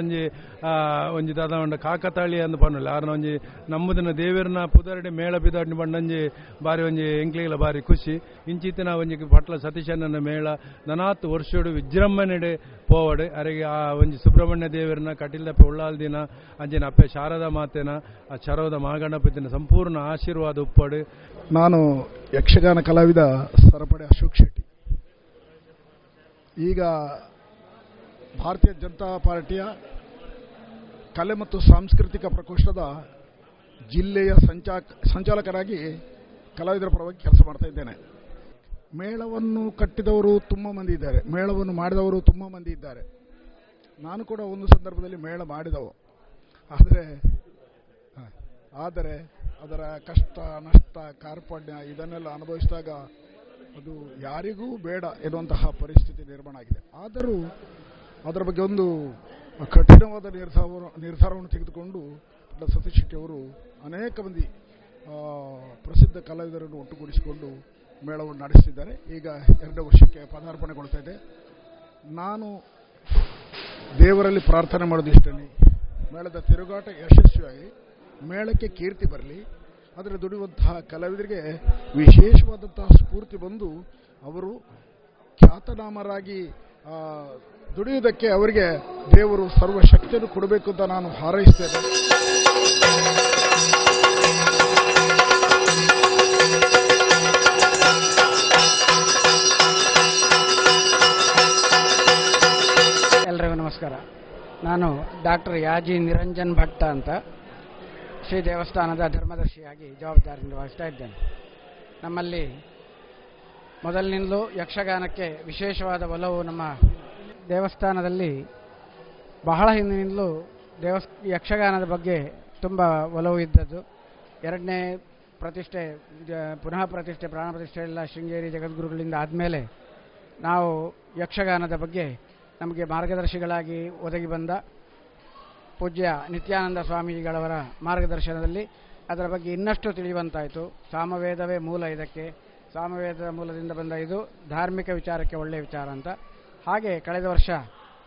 ಒಂಜಿ ದಾದ ಉಂಡ ಕಾಕತಾಳಿ ಅಂದ ಪನ್ನಲ್ಲ ಆರ್ನ ಒಂಜಿ ನಮ್ಮದನ್ನ ದೇವರನ ಪುದರಡೆ ಮೇಳ ಪಿದಾಡ್ನಿ ಪಂಡಂಜಿ ಬಾರಿ ಒಂಜಿ ಎಂಕ್ಲಿಗಳ ಬಾರಿ ಖುಷಿ ಇಂಚಿತ್ತಿನ ಒಂಜಿ ಪಟ್ಲ ಸತೀಶಣ್ಣನ ಮೇಳ ನನಾತ್ ವರ್ಷೋಡು ವಿಜೃಂಭಣೆಡೆ ಪೋವಡು ಅರೆಗೆ ಆ ಒಂಜಿ ಸುಬ್ರಹ್ಮಣ್ಯ ದೇವರನ ಕಟಿಲ್ದಪ್ಪ ಉಳ್ಳಾಲ್ ದಿನ ಅಂಜಿನ ಅಪ್ಪೆ ಶಾರದಾ ಮಾತೆನ ಆ ಚರವದ ಮಹಾಗಣಪತಿನ ಸಂಪೂರ್ಣ ಆಶೀರ್ವಾದ ಉಪ್ಪಡು. ನಾನು ಯಕ್ಷಗಾನ ಕಲಾವಿದ ಸರಪಡೆ ಅಶೋಕ್ ಶೆಟ್ಟಿ. ಈಗ ಭಾರತೀಯ ಜನತಾ ಪಾರ್ಟಿಯ ಕಲೆ ಮತ್ತು ಸಾಂಸ್ಕೃತಿಕ ಪ್ರಕೋಷ್ಠದ ಜಿಲ್ಲೆಯ ಸಂಚಾಲಕರಾಗಿ ಕಲಾವಿದರ ಪರವಾಗಿ ಕೆಲಸ ಮಾಡ್ತಾ ಇದ್ದೇನೆ. ಮೇಳವನ್ನು ಕಟ್ಟಿದವರು ತುಂಬ ಮಂದಿ ಇದ್ದಾರೆ, ಮೇಳವನ್ನು ಮಾಡಿದವರು ತುಂಬ ಮಂದಿ ಇದ್ದಾರೆ. ನಾನು ಕೂಡ ಒಂದು ಸಂದರ್ಭದಲ್ಲಿ ಮೇಳ ಮಾಡಿದವು. ಆದರೆ ಅದರ ಕಷ್ಟ ನಷ್ಟ ಕಾರ್ಪಣ್ಯ ಇದನ್ನೆಲ್ಲ ಅನುಭವಿಸಿದಾಗ ಅದು ಯಾರಿಗೂ ಬೇಡ ಎನ್ನುವಂತಹ ಪರಿಸ್ಥಿತಿ ನಿರ್ಮಾಣ ಆಗಿದೆ. ಆದರೂ ಅದರ ಬಗ್ಗೆ ಒಂದು ಕಠಿಣವಾದ ನಿರ್ಧಾರವನ್ನು ತೆಗೆದುಕೊಂಡು ಸತೀಶ್ ಶೆಟ್ಟಿ ಅವರು ಅನೇಕ ಮಂದಿ ಪ್ರಸಿದ್ಧ ಕಲಾವಿದರನ್ನು ಒಟ್ಟುಗೂಡಿಸಿಕೊಂಡು ಮೇಳವನ್ನು ನಡೆಸುತ್ತಿದ್ದಾರೆ. ಈಗ 2ನೇ ವರ್ಷಕ್ಕೆ ಪದಾರ್ಪಣೆಗೊಳ್ತಾ ಇದೆ. ನಾನು ದೇವರಲ್ಲಿ ಪ್ರಾರ್ಥನೆ ಮಾಡೋದಿಷ್ಟೇ, ಮೇಳದ ತಿರುಗಾಟ ಯಶಸ್ವಿಯಾಗಿ ಮೇಳಕ್ಕೆ ಕೀರ್ತಿ ಬರಲಿ, ಆದರೆ ದುಡಿಯುವಂತಹ ಕಲಾವಿದರಿಗೆ ವಿಶೇಷವಾದಂತಹ ಸ್ಫೂರ್ತಿ ಬಂದು ಅವರು ಖ್ಯಾತನಾಮರಾಗಿ ದುಡಿಯುವುದಕ್ಕೆ ಅವರಿಗೆ ದೇವರು ಸರ್ವಶಕ್ತಿಯನ್ನು ಕೊಡಬೇಕು ಅಂತ ನಾನು ಹಾರೈಸ್ತೇನೆ. ಎಲ್ಲರಿಗೂ ನಮಸ್ಕಾರ. ನಾನು ಡಾಕ್ಟರ್ ಯಾಜಿ ನಿರಂಜನ್ ಭಟ್ಟ ಅಂತ ಶ್ರೀ ದೇವಸ್ಥಾನದ ಧರ್ಮದರ್ಶಿಯಾಗಿ ಜವಾಬ್ದಾರಿ ನಿರ್ವಹಿಸ್ತಾ ಇದ್ದೇನೆ. ನಮ್ಮಲ್ಲಿ ಮೊದಲಿನಿಂದಲೂ ಯಕ್ಷಗಾನಕ್ಕೆ ವಿಶೇಷವಾದ ಒಲವು ನಮ್ಮ ದೇವಸ್ಥಾನದಲ್ಲಿ ಬಹಳ ಹಿಂದಿನಿಂದಲೂ ಯಕ್ಷಗಾನದ ಬಗ್ಗೆ ತುಂಬ ಒಲವು ಇದ್ದದ್ದು. 2ನೇ ಪ್ರತಿಷ್ಠೆ ಪುನಃ ಪ್ರತಿಷ್ಠೆ ಪ್ರಾಣ ಪ್ರತಿಷ್ಠೆ ಎಲ್ಲ ಶೃಂಗೇರಿ ಜಗದ್ಗುರುಗಳಿಂದ ಆದಮೇಲೆ ನಾವು ಯಕ್ಷಗಾನದ ಬಗ್ಗೆ ನಮಗೆ ಮಾರ್ಗದರ್ಶಿಗಳಾಗಿ ಒದಗಿ ಬಂದ ಪೂಜ್ಯ ನಿತ್ಯಾನಂದ ಸ್ವಾಮೀಜಿಗಳವರ ಮಾರ್ಗದರ್ಶನದಲ್ಲಿ ಅದರ ಬಗ್ಗೆ ಇನ್ನಷ್ಟು ತಿಳಿಯುವಂತಾಯಿತು. ಸಾಮವೇದವೇ ಮೂಲ ಇದಕ್ಕೆ, ಸಾಮವೇದದ ಮೂಲದಿಂದ ಬಂದ ಇದು ಧಾರ್ಮಿಕ ವಿಚಾರಕ್ಕೆ ಒಳ್ಳೆಯ ವಿಚಾರ ಅಂತ. ಹಾಗೆ ಕಳೆದ ವರ್ಷ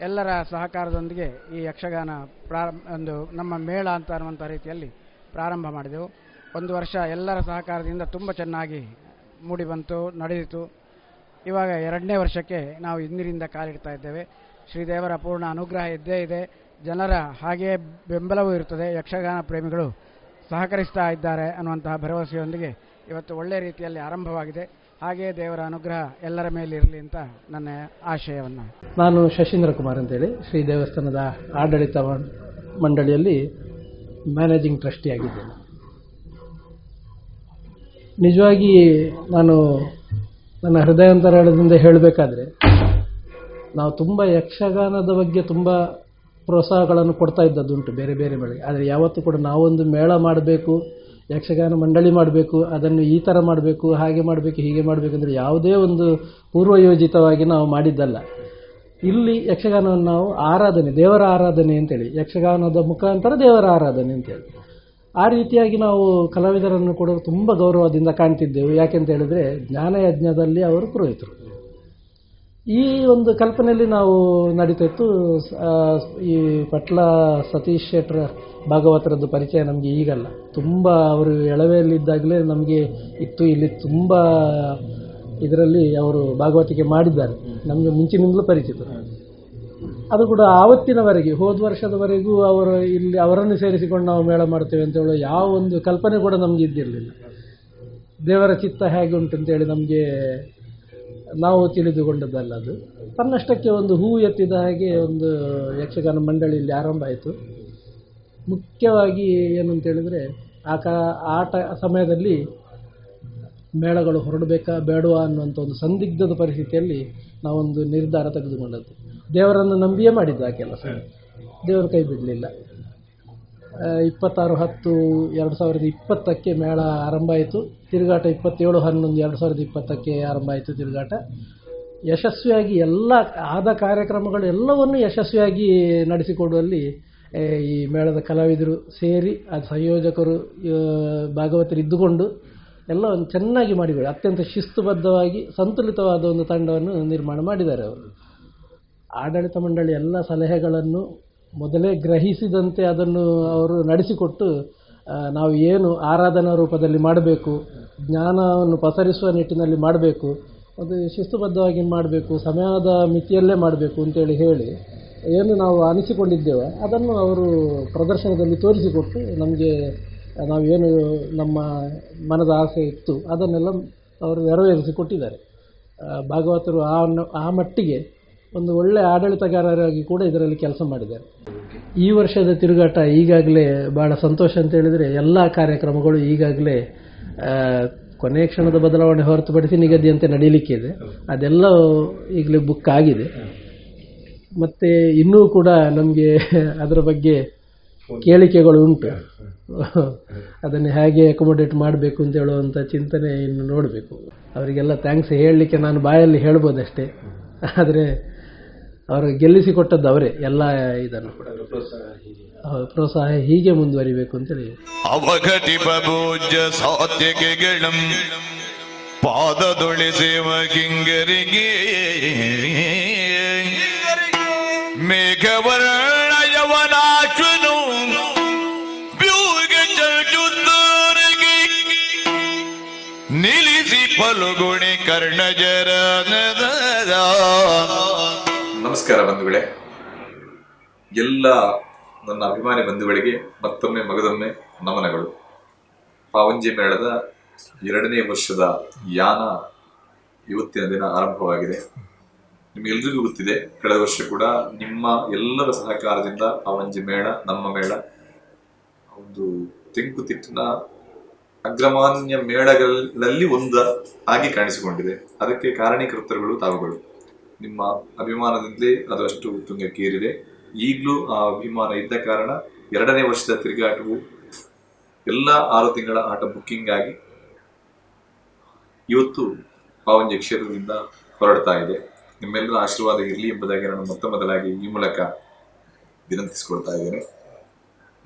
ಎಲ್ಲರ ಸಹಕಾರದೊಂದಿಗೆ ಈ ಯಕ್ಷಗಾನ ಒಂದು ನಮ್ಮ ಮೇಳ ಅಂತ ಅನ್ನುವಂಥ ರೀತಿಯಲ್ಲಿ ಪ್ರಾರಂಭ ಮಾಡಿದೆವು. ಒಂದು ವರ್ಷ ಎಲ್ಲರ ಸಹಕಾರದಿಂದ ತುಂಬ ಚೆನ್ನಾಗಿ ಮೂಡಿಬಂತು, ನಡೆಯಿತು. ಇವಾಗ 2ನೇ ವರ್ಷಕ್ಕೆ ನಾವು ಇಂದಿನಿಂದ ಕಾಲಿಡ್ತಾ ಇದ್ದೇವೆ. ಶ್ರೀದೇವರ ಪೂರ್ಣ ಅನುಗ್ರಹ ಇದ್ದೇ ಇದೆ. ಜನರ ಹಾಗೆಯೇ ಬೆಂಬಲವೂ ಇರುತ್ತದೆ. ಯಕ್ಷಗಾನ ಪ್ರೇಮಿಗಳು ಸಹಕರಿಸ್ತಾ ಇದ್ದಾರೆ ಅನ್ನುವಂತಹ ಭರವಸೆಯೊಂದಿಗೆ ಇವತ್ತು ಒಳ್ಳೆಯ ರೀತಿಯಲ್ಲಿ ಆರಂಭವಾಗಿದೆ. ಹಾಗೆಯೇ ದೇವರ ಅನುಗ್ರಹ ಎಲ್ಲರ ಮೇಲೆ ಇರಲಿ ಅಂತ ನನ್ನ ಆಶಯವನ್ನು. ನಾನು ಶಶೀಂದ್ರ ಕುಮಾರ್ ಅಂತೇಳಿ ಶ್ರೀ ದೇವಸ್ಥಾನದ ಆಡಳಿತ ಮಂಡಳಿಯಲ್ಲಿ ಮ್ಯಾನೇಜಿಂಗ್ ಟ್ರಸ್ಟಿ ಆಗಿದ್ದೇನೆ. ನಿಜವಾಗಿ ನಾನು ನನ್ನ ಹೃದಯಾಂತರಾಳದಿಂದ ಹೇಳಬೇಕಾದ್ರೆ ನಾವು ತುಂಬ ಯಕ್ಷಗಾನದ ಬಗ್ಗೆ ತುಂಬ ಪ್ರೋತ್ಸಾಹಗಳನ್ನು ಕೊಡ್ತಾ ಇದ್ದದ್ದುಂಟು ಬೇರೆ ಬೇರೆ ಮೇಳಗೆ. ಆದರೆ ಯಾವತ್ತೂ ಕೂಡ ನಾವೊಂದು ಮೇಳ ಮಾಡಬೇಕು, ಯಕ್ಷಗಾನ ಮಂಡಳಿ ಮಾಡಬೇಕು, ಅದನ್ನು ಈ ಥರ ಮಾಡಬೇಕು, ಹಾಗೆ ಮಾಡಬೇಕು, ಹೀಗೆ ಮಾಡಬೇಕಂದ್ರೆ ಯಾವುದೇ ಒಂದು ಪೂರ್ವಯೋಜಿತವಾಗಿ ನಾವು ಮಾಡಿದ್ದಲ್ಲ. ಇಲ್ಲಿ ಯಕ್ಷಗಾನವನ್ನು ನಾವು ಆರಾಧನೆ, ದೇವರ ಆರಾಧನೆ ಅಂತೇಳಿ, ಯಕ್ಷಗಾನದ ಮುಖಾಂತರ ದೇವರ ಆರಾಧನೆ ಅಂತೇಳಿ ಆ ರೀತಿಯಾಗಿ ನಾವು ಕಲಾವಿದರನ್ನು ಕೂಡ ತುಂಬ ಗೌರವದಿಂದ ಕಾಣ್ತಿದ್ದೆವು. ಯಾಕೆಂತ ಹೇಳಿದ್ರೆ ಜ್ಞಾನಯಜ್ಞದಲ್ಲಿ ಅವರು ಪುರೋಹಿತರು. ಈ ಒಂದು ಕಲ್ಪನೆಯಲ್ಲಿ ನಾವು ನಡೀತಿತ್ತು. ಈ ಪಟ್ಲ ಸತೀಶ್ ಶೆಟ್ಟರ ಭಾಗವತರದ್ದು ಪರಿಚಯ ನಮಗೆ ಈಗಲ್ಲ, ತುಂಬ ಅವರು ಎಳವೆಯಲ್ಲಿದ್ದಾಗಲೇ ನಮಗೆ ಇತ್ತು. ಇಲ್ಲಿ ತುಂಬ ಇದರಲ್ಲಿ ಅವರು ಭಾಗವತಿಕೆ ಮಾಡಿದ್ದಾರೆ, ನಮಗೆ ಮುಂಚಿನಿಂದಲೂ ಪರಿಚಿತರು. ಅದು ಕೂಡ ಆವತ್ತಿನವರೆಗೆ, ಹೋದ ವರ್ಷದವರೆಗೂ ಅವರು ಇಲ್ಲಿ ಅವರನ್ನು ಸೇರಿಸಿಕೊಂಡು ನಾವು ಮೇಳ ಮಾಡ್ತೇವೆ ಅಂತ ಹೇಳೋ ಯಾವ ಒಂದು ಕಲ್ಪನೆ ಕೂಡ ನಮಗೆ ಇದ್ದಿರಲಿಲ್ಲ. ದೇವರ ಚಿತ್ತ ಹೇಗೆ ಉಂಟಂತೇಳಿ ನಮಗೆ ನಾವು ತಿಳಿದುಕೊಂಡದ್ದಲ್ಲ. ಅದು ತನ್ನಷ್ಟಕ್ಕೆ ಒಂದು ಹೂವು ಎತ್ತಿದ ಹಾಗೆ ಒಂದು ಯಕ್ಷಗಾನ ಮಂಡಳಿಯಲ್ಲಿ ಆರಂಭ ಆಯಿತು. ಮುಖ್ಯವಾಗಿ ಏನು ಅಂತೇಳಿದರೆ ಆಟ ಸಮಯದಲ್ಲಿ ಮೇಳಗಳು ಹೊರಡಬೇಕಾ ಬೇಡವಾ ಅನ್ನುವಂಥ ಒಂದು ಸಂದಿಗ್ಧದ ಪರಿಸ್ಥಿತಿಯಲ್ಲಿ ನಾವೊಂದು ನಿರ್ಧಾರ ತೆಗೆದುಕೊಂಡದ್ದು. ದೇವರನ್ನು ನಂಬಿಯೇ ಮಾಡಿದ್ದು ಆ ಕೆಲಸ. ದೇವರು ಕೈ ಬಿಡಲಿಲ್ಲ. 26/10/2020 ಮೇಳ ಆರಂಭ ಆಯಿತು. ತಿರುಗಾಟ 27/11/2020 ಆರಂಭ ಆಯಿತು ತಿರುಗಾಟ. ಯಶಸ್ವಿಯಾಗಿ ಎಲ್ಲ ಆದ ಕಾರ್ಯಕ್ರಮಗಳು ಎಲ್ಲವನ್ನು ಯಶಸ್ವಿಯಾಗಿ ನಡೆಸಿಕೊಡುವಲ್ಲಿ ಈ ಮೇಳದ ಕಲಾವಿದರು ಸೇರಿ, ಅದು ಸಂಯೋಜಕರು ಭಾಗವತರು ಇದ್ದುಕೊಂಡು ಎಲ್ಲ ಒಂದು ಚೆನ್ನಾಗಿ ಮಾಡಿದ್ದಾರೆ. ಅತ್ಯಂತ ಶಿಸ್ತುಬದ್ಧವಾಗಿ ಸಂತುಲಿತವಾದ ಒಂದು ತಂಡವನ್ನು ನಿರ್ಮಾಣ ಮಾಡಿದ್ದಾರೆ ಅವರು. ಆಡಳಿತ ಮಂಡಳಿ ಎಲ್ಲ ಸಲಹೆಗಳನ್ನು ಮೊದಲೇ ಗ್ರಹಿಸಿದಂತೆ ಅದನ್ನು ಅವರು ನಡೆಸಿಕೊಟ್ಟು, ನಾವು ಏನು ಆರಾಧನಾ ರೂಪದಲ್ಲಿ ಮಾಡಬೇಕು, ಜ್ಞಾನವನ್ನು ಪಸರಿಸುವ ನಿಟ್ಟಿನಲ್ಲಿ ಮಾಡಬೇಕು, ಅದು ಶಿಸ್ತುಬದ್ಧವಾಗಿ ಮಾಡಬೇಕು, ಸಮಯದ ಮಿತಿಯಲ್ಲೇ ಮಾಡಬೇಕು ಅಂತೇಳಿ ಹೇಳಿ ಏನು ನಾವು ಅನಿಸಿಕೊಂಡಿದ್ದೇವೆ ಅದನ್ನು ಅವರು ಪ್ರದರ್ಶನದಲ್ಲಿ ತೋರಿಸಿಕೊಟ್ಟು ನಮಗೆ ನಾವೇನು ನಮ್ಮ ಮನದ ಆಸೆ ಇತ್ತು ಅದನ್ನೆಲ್ಲ ಅವರು ನೆರವೇರಿಸಿಕೊಟ್ಟಿದ್ದಾರೆ. ಭಾಗವತರು ಆ ಮಟ್ಟಿಗೆ ಒಂದು ಒಳ್ಳೆಯ ಆಡಳಿತಗಾರರಾಗಿ ಕೂಡ ಇದರಲ್ಲಿ ಕೆಲಸ ಮಾಡಿದ್ದಾರೆ. ಈ ವರ್ಷದ ತಿರುಗಾಟ ಈಗಾಗಲೇ ಭಾಳ ಸಂತೋಷ ಅಂತ ಹೇಳಿದರೆ ಎಲ್ಲ ಕಾರ್ಯಕ್ರಮಗಳು ಈಗಾಗಲೇ ಕೊನೆಯ ಕ್ಷಣದ ಬದಲಾವಣೆ ಹೊರತುಪಡಿಸಿ ನಿಗದಿಯಂತೆ ನಡೀಲಿಕ್ಕಿದೆ. ಅದೆಲ್ಲ ಈಗಲೇ ಬುಕ್ ಆಗಿದೆ. ಮತ್ತು ಇನ್ನೂ ಕೂಡ ನಮಗೆ ಅದರ ಬಗ್ಗೆ ಕೇಳಿಕೆಗಳು ಉಂಟು. ಅದನ್ನು ಹೇಗೆ ಅಕೊಮೊಡೇಟ್ ಮಾಡಬೇಕು ಅಂತ ಹೇಳುವಂಥ ಚಿಂತನೆ ಇನ್ನು ನೋಡಬೇಕು. ಅವರಿಗೆಲ್ಲ ಥ್ಯಾಂಕ್ಸ್ ಹೇಳಲಿಕ್ಕೆ ನಾನು ಬಾಯಲ್ಲಿ ಹೇಳ್ಬೋದಷ್ಟೇ, ಆದರೆ ಅವರು ಗೆಲ್ಲಿಸಿಕೊಟ್ಟದ್ದು ಅವರೇ ಎಲ್ಲ ಇದನ್ನು ಕೂಡ. ಪ್ರೋತ್ಸಾಹ ಹೀಗೆ ಮುಂದುವರಿಬೇಕು ಅಂತೇಳಿ. ಅವಘಟಿ ಪೂಜ್ಯ ಸಾತ್ಯಗೆಗಳಂ ಪಾದದೊಳಿಸುವ ಕಿಂಗರಿಗೆ ಮೇಘವರ್ಣಯವನಾಶ್ವನು ಬ್ಯೂಗಚುತ್ತೂರಿಗೆ ನಿಲ್ಲಿಸಿ ಫಲುಗುಣಿ ಕರ್ಣಜರ. ನಮಸ್ಕಾರ ಬಂಧುಗಳೇ, ಎಲ್ಲ ನನ್ನ ಅಭಿಮಾನಿ ಬಂಧುಗಳಿಗೆ ಮತ್ತೊಮ್ಮೆ ಮಗದೊಮ್ಮೆ ನಮನಗಳು. ಪಾವಂಜೆ ಮೇಳದ 2ನೇ ವರ್ಷದ ಯಾನ ಇವತ್ತಿನ ದಿನ ಆರಂಭವಾಗಿದೆ. ನಿಮಗೆಲ್ರಿಗೂ ಗೊತ್ತಿದೆ, ಕಳೆದ ವರ್ಷ ಕೂಡ ನಿಮ್ಮ ಎಲ್ಲರ ಸಹಕಾರದಿಂದ ಪಾವಂಜೆ ಮೇಳ, ನಮ್ಮ ಮೇಳ ಒಂದು ತೆಂಕುತಿಟ್ಟಿನ ಅಗ್ರಮಾನ್ಯ ಮೇಳಗಳಲ್ಲಿ ಆಗಿ ಕಾಣಿಸಿಕೊಂಡಿದೆ. ಅದಕ್ಕೆ ಕಾರಣೀಕರ್ತರುಗಳು ತಾವುಗಳು. ನಿಮ್ಮ ಅಭಿಮಾನದಿಂದಲೇ ಅದು ಅಷ್ಟು ತುಂಗಕ್ಕೇರಿದೆ. ಈಗಲೂ ಆ ಅಭಿಮಾನ ಇದ್ದ ಕಾರಣ 2ನೇ ವರ್ಷದ ತಿರುಗಾಟವು ಎಲ್ಲ 6 ತಿಂಗಳ ಆಟ ಬುಕ್ಕಿಂಗ್ ಆಗಿ ಇವತ್ತು ಪಾವಂಜೆ ಕ್ಷೇತ್ರದಿಂದ ಹೊರಡ್ತಾ ಇದೆ. ನಿಮ್ಮೆಲ್ಲರ ಆಶೀರ್ವಾದ ಇರಲಿ ಎಂಬುದಾಗಿ ನಾನು ಮೊದಲಾಗಿ ಈ ಮೂಲಕ ವಿನಂತಿಸಿಕೊಳ್ತಾ ಇದ್ದೇನೆ.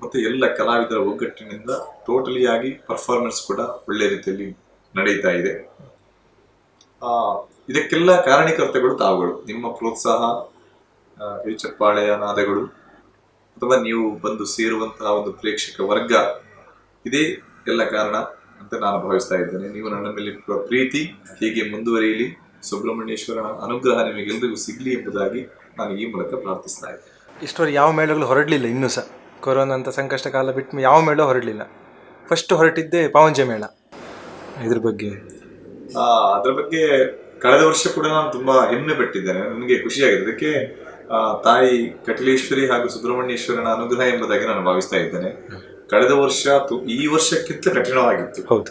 ಮತ್ತು ಎಲ್ಲ ಕಲಾವಿದರ ಒಗ್ಗಟ್ಟಿನಿಂದ ಟೋಟಲಿಯಾಗಿ ಪರ್ಫಾರ್ಮೆನ್ಸ್ ಕೂಡ ಒಳ್ಳೆಯ ರೀತಿಯಲ್ಲಿ ನಡೀತಾ ಇದೆ. ಇದಕ್ಕೆಲ್ಲ ಕಾರಣೀಕರ್ತಗಳು ತಾವುಗಳು. ನಿಮ್ಮ ಪ್ರೋತ್ಸಾಹ, ಚಪ್ಪಾಳೆಯ ನಾದಗಳು, ಅಥವಾ ನೀವು ಬಂದು ಸೇರುವಂತಹ ಒಂದು ಪ್ರೇಕ್ಷಕ ವರ್ಗ, ಇದೇ ಇದಕ್ಕೆಲ್ಲ ಕಾರಣ ಅಂತ ನಾನು ಭಾವಿಸ್ತಾ ಇದ್ದೇನೆ. ನೀವು ನನ್ನ ಮೇಲೆ ಪ್ರೀತಿ ಹೀಗೆ ಮುಂದುವರಿಯಲಿ, ಸುಬ್ರಹ್ಮಣ್ಯೇಶ್ವರನ ಅನುಗ್ರಹ ನಿಮಗೆಲ್ಲರಿಗೂ ಸಿಗಲಿ ಎಂಬುದಾಗಿ ನಾನು ಈ ಮೂಲಕ ಪ್ರಾರ್ಥಿಸ್ತಾ ಇದ್ದೇನೆ. ಇಷ್ಟವರೆಗೆ ಯಾವ ಮೇಳಗಳು ಹೊರಡಲಿಲ್ಲ, ಇನ್ನೂ ಸಹ ಕೊರೋನಾ ಅಂತ ಸಂಕಷ್ಟ ಕಾಲ ಬಿಟ್ಟು ಯಾವ ಮೇಳ ಹೊರಡಲಿಲ್ಲ. ಫಸ್ಟ್ ಹೊರಟಿದ್ದೆ ಪಾವಂಜೆ ಮೇಳ. ಇದ್ರ ಬಗ್ಗೆ ಕಳೆದ ವರ್ಷ ಕೂಡ ನಾನು ತುಂಬಾ ಹೆಮ್ಮೆ ಪಟ್ಟಿದ್ದೇನೆ. ನನಗೆ ಖುಷಿಯಾಗಿದೆ. ಅದಕ್ಕೆ ತಾಯಿ ಕಟಿಲೇಶ್ವರಿ ಹಾಗೂ ಸುಬ್ರಹ್ಮಣ್ಯೇಶ್ವರನ ಅನುಗ್ರಹ ಎಂಬುದಾಗಿ ನಾನು ಭಾವಿಸ್ತಾ ಇದ್ದೇನೆ. ಕಳೆದ ವರ್ಷ ಈ ವರ್ಷಕ್ಕಿಂತ ಕಠಿಣವಾಗಿತ್ತು. ಹೌದು.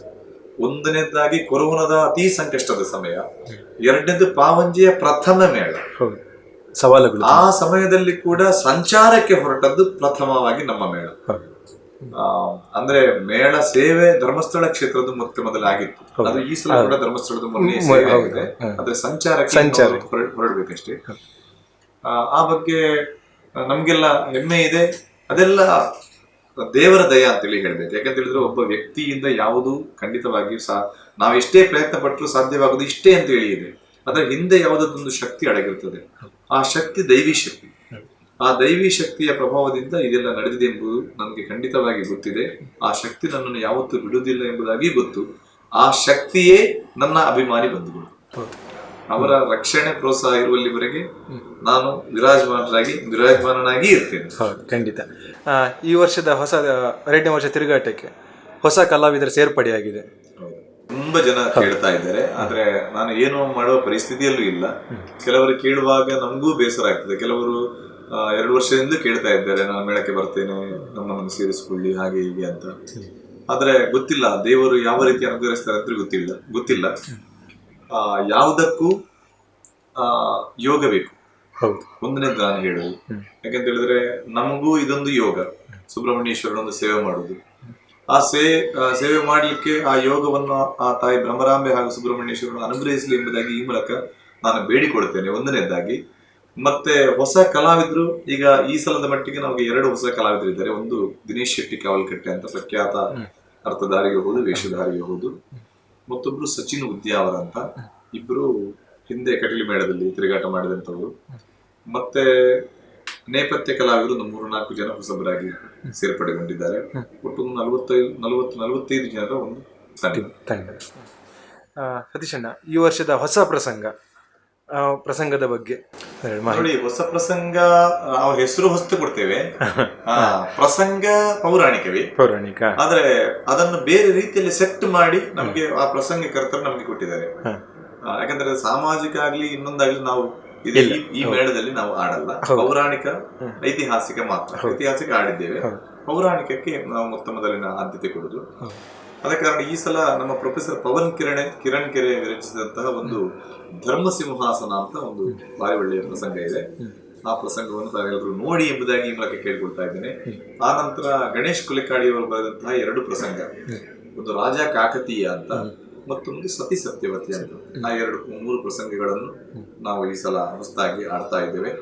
ಒಂದನೇದಾಗಿ ಕೊರೋನಾದ ಅತಿ ಸಂಕಷ್ಟದ ಸಮಯ, ಎರಡನೇದು ಪಾವಂಜೆಯ ಪ್ರಥಮ ಮೇಳ, ಸವಾಲುಗಳು. ಆ ಸಮಯದಲ್ಲಿ ಕೂಡ ಸಂಚಾರಕ್ಕೆ ಹೊರಟದ್ದು ಪ್ರಥಮವಾಗಿ ನಮ್ಮ ಮೇಳ. ಅಂದ್ರೆ ಮೇಳ ಸೇವೆ ಧರ್ಮಸ್ಥಳ ಕ್ಷೇತ್ರದ ಮೊದಲಾಗಿತ್ತು. ಅದು ಈ ಸಲ ಕೂಡ ಧರ್ಮಸ್ಥಳದ ಮೊನ್ನೆ ಸೇವೆ ಆಗಿದೆ. ಆದ್ರೆ ಸಂಚಾರಕ್ಕೆ ಹೊರಡ್ಬೇಕಷ್ಟೇ. ಆ ಬಗ್ಗೆ ನಮ್ಗೆಲ್ಲ ಹೆಮ್ಮೆ ಇದೆ. ಅದೆಲ್ಲ ದೇವರ ದಯ ಅಂತೇಳಿ ಹೇಳ್ಬೇಕು. ಯಾಕಂತ ಹೇಳಿದ್ರೆ ಒಬ್ಬ ವ್ಯಕ್ತಿಯಿಂದ ಯಾವುದು ಖಂಡಿತವಾಗಿಯೂ ನಾವೆಷ್ಟೇ ಪ್ರಯತ್ನ ಪಟ್ಟರು ಸಾಧ್ಯವಾಗುವುದು ಇಷ್ಟೇ ಅಂತ ಹೇಳಿ ಇದೆ. ಅದರ ಹಿಂದೆ ಯಾವುದೊಂದು ಶಕ್ತಿ ಅಡಗಿರ್ತದೆ. ಆ ಶಕ್ತಿ ದೈವಿ ಶಕ್ತಿ. ಆ ದೈವಿ ಶಕ್ತಿಯ ಪ್ರಭಾವದಿಂದ ಇದೆಲ್ಲ ನಡೆದಿದೆ ಎಂಬುದು ನನಗೆ ಖಂಡಿತವಾಗಿ ಗೊತ್ತಿದೆ. ಆ ಶಕ್ತಿ ನನ್ನನ್ನು ಯಾವತ್ತೂ ಬಿಡುವುದಿಲ್ಲ ಎಂಬುದಾಗಿ ಗೊತ್ತು. ಆ ಶಕ್ತಿಯೇ ನನ್ನ ಅಭಿಮಾನಿ ಬಂಧುಗಳು. ಅವರ ರಕ್ಷಣೆ ಪ್ರೋತ್ಸಾಹ ಇರುವಲ್ಲಿವರೆಗೆ ನಾನು ವಿರಾಜಮಾನನಾಗಿ ಇರ್ತೇನೆ. ಖಂಡಿತ. ಈ ವರ್ಷದ 2ನೇ ವರ್ಷ ತಿರುಗಾಟಕ್ಕೆ ಹೊಸ ಕಲಾವಿದರ ಸೇರ್ಪಡೆಯಾಗಿದೆ. ತುಂಬಾ ಜನ ಕೇಳ್ತಾ ಇದ್ದಾರೆ. ಆದ್ರೆ ನಾನು ಏನು ಮಾಡುವ ಪರಿಸ್ಥಿತಿಯಲ್ಲೂ ಇಲ್ಲ. ಕೆಲವರು ಕೇಳುವಾಗ ನಮಗೂ ಬೇಸರ ಆಗ್ತದೆ. ಕೆಲವರು 2 ವರ್ಷದಿಂದ ಕೇಳ್ತಾ ಇದ್ದಾರೆ, ನಾನು ಮೇಳಕ್ಕೆ ಬರ್ತೇನೆ, ನಮ್ಮನ್ನು ಸೇರಿಸಿಕೊಳ್ಳಿ ಹಾಗೆ ಹೀಗೆ ಅಂತ. ಆದ್ರೆ ಗೊತ್ತಿಲ್ಲ ದೇವರು ಯಾವ ರೀತಿ ಅನುಗ್ರಹಿಸ್ತಾರೆ ಅಂತ ಗೊತ್ತಿಲ್ಲ. ಯಾವುದಕ್ಕೂ ಯೋಗ ಬೇಕು. ಒಂದನೇದು ನಾನು ಹೇಳುದು. ಯಾಕಂತ ಹೇಳಿದ್ರೆ ನಮಗೂ ಇದೊಂದು ಯೋಗ, ಸುಬ್ರಹ್ಮಣ್ಯೇಶ್ವರನೊಂದು ಸೇವೆ ಮಾಡುದು. ಆ ಸೇವೆ ಮಾಡ್ಲಿಕ್ಕೆ ಆ ಯೋಗವನ್ನು ಆ ತಾಯಿ ಬ್ರಹ್ಮರಾಂಬೆ ಹಾಗೂ ಸುಬ್ರಹ್ಮಣ್ಯೇಶ್ವರನ ಅನುಗ್ರಹಿಸಲಿ ಎಂಬುದಾಗಿ ಈ ಮೂಲಕ ನಾನು ಬೇಡಿಕೊಡ್ತೇನೆ. ಒಂದನೇದಾಗಿ. ಮತ್ತೆ ಹೊಸ ಕಲಾವಿದರು, ಈಗ ಈ ಸಲದ ಮಟ್ಟಿಗೆ ನಮಗೆ 2 ಹೊಸ ಕಲಾವಿದರು ಇದ್ದಾರೆ. ಒಂದು ದಿನೇಶ್ ಶೆಟ್ಟಿ ಕಾವಲ್ಕಟ್ಟೆ ಅಂತ ಪ್ರಖ್ಯಾತ ಅರ್ಥಧಾರಿಗೆ ಹೋದು, ವೇಷಧಾರಿಗೆ ಹೋದು. ಮತ್ತೊಬ್ರು ಸಚಿನ್ ಉದ್ಯಾವರ ಅಂತ, ಇಬ್ರು ಹಿಂದೆ ಕಟೀಲು ಮೇಳದಲ್ಲಿ ತಿರುಗಾಟ ಮಾಡಿದಂಥವ್ರು. ಮತ್ತೆ ನೇಪಥ್ಯ ಕಲಾವಿದರು 3-4 ಜನ ಹೊಸಬರಾಗಿ ಸೇರ್ಪಡೆಗೊಂಡಿದ್ದಾರೆ. ಒಟ್ಟು 45 ಜನರ ಒಂದು ತಂಡ. ಸತೀಶಣ್ಣ, ಈ ವರ್ಷದ ಹೊಸ ಪ್ರಸಂಗದ ಬಗ್ಗೆ ನೋಡಿ. ಹೊಸ ಪ್ರಸಂಗ ನಾವು ಹೆಸರು ಹೊಸ್ತು ಕೊಡ್ತೇವೆ. ಪ್ರಸಂಗ ಪೌರಾಣಿಕ, ಆದ್ರೆ ಅದನ್ನು ಬೇರೆ ರೀತಿಯಲ್ಲಿ ಸೆಟ್ ಮಾಡಿ ನಮ್ಗೆ ಆ ಪ್ರಸಂಗಕರ್ತರು ನಮ್ಗೆ ಕೊಟ್ಟಿದ್ದಾರೆ. ಯಾಕಂದ್ರೆ ಸಾಮಾಜಿಕ ಆಗ್ಲಿ ಇನ್ನೊಂದಾಗ್ಲಿ ನಾವು ಈ ಮೇಳದಲ್ಲಿ ನಾವು ಆಡಲ್ಲ. ಪೌರಾಣಿಕ ಐತಿಹಾಸಿಕ ಮಾತ್ರ. ಐತಿಹಾಸಿಕ ಆಡಿದ್ದೇವೆ, ಪೌರಾಣಿಕಕ್ಕೆ ನಾವು ಮೊದಲಿನ ಆದ್ಯತೆ ಕೊಡುದು. ಅದ ಕಾರಣ ಈ ಸಲ ನಮ್ಮ ಪ್ರೊಫೆಸರ್ ಕಿರಣ್ ಕೆರೆ ವಿರಚಿಸಿದಂತಹ ಒಂದು ಧರ್ಮ ಸಿಂಹಾಸನ ಅಂತ ಒಂದು ಭಾರಿ ಒಳ್ಳೆಯ ಪ್ರಸಂಗ ಇದೆ. ಆ ಪ್ರಸಂಗವನ್ನು ತಾವೆಲ್ಲರೂ ನೋಡಿ ಎಂಬುದಾಗಿ ಈ ಮೂಲಕ ಕೇಳ್ಕೊಳ್ತಾ ಇದ್ದೇನೆ. ಆ ನಂತರ ಗಣೇಶ್ ಕುಲಿಕಾಡಿಯವರು ಬರೆದಂತಹ 2 ಪ್ರಸಂಗ, ಒಂದು ರಾಜ ಕಾಕತೀಯ ಅಂತ, ಮತ್ತೊಂದು ಸತಿ ಸತ್ಯವತಿ ಅಂತ. ಆ 3 ಪ್ರಸಂಗಗಳನ್ನು ನಾವು ಈ ಸಲ ಹೊಸದಾಗಿ ಆಡ್ತಾ ಇದ್ದೇವೆ.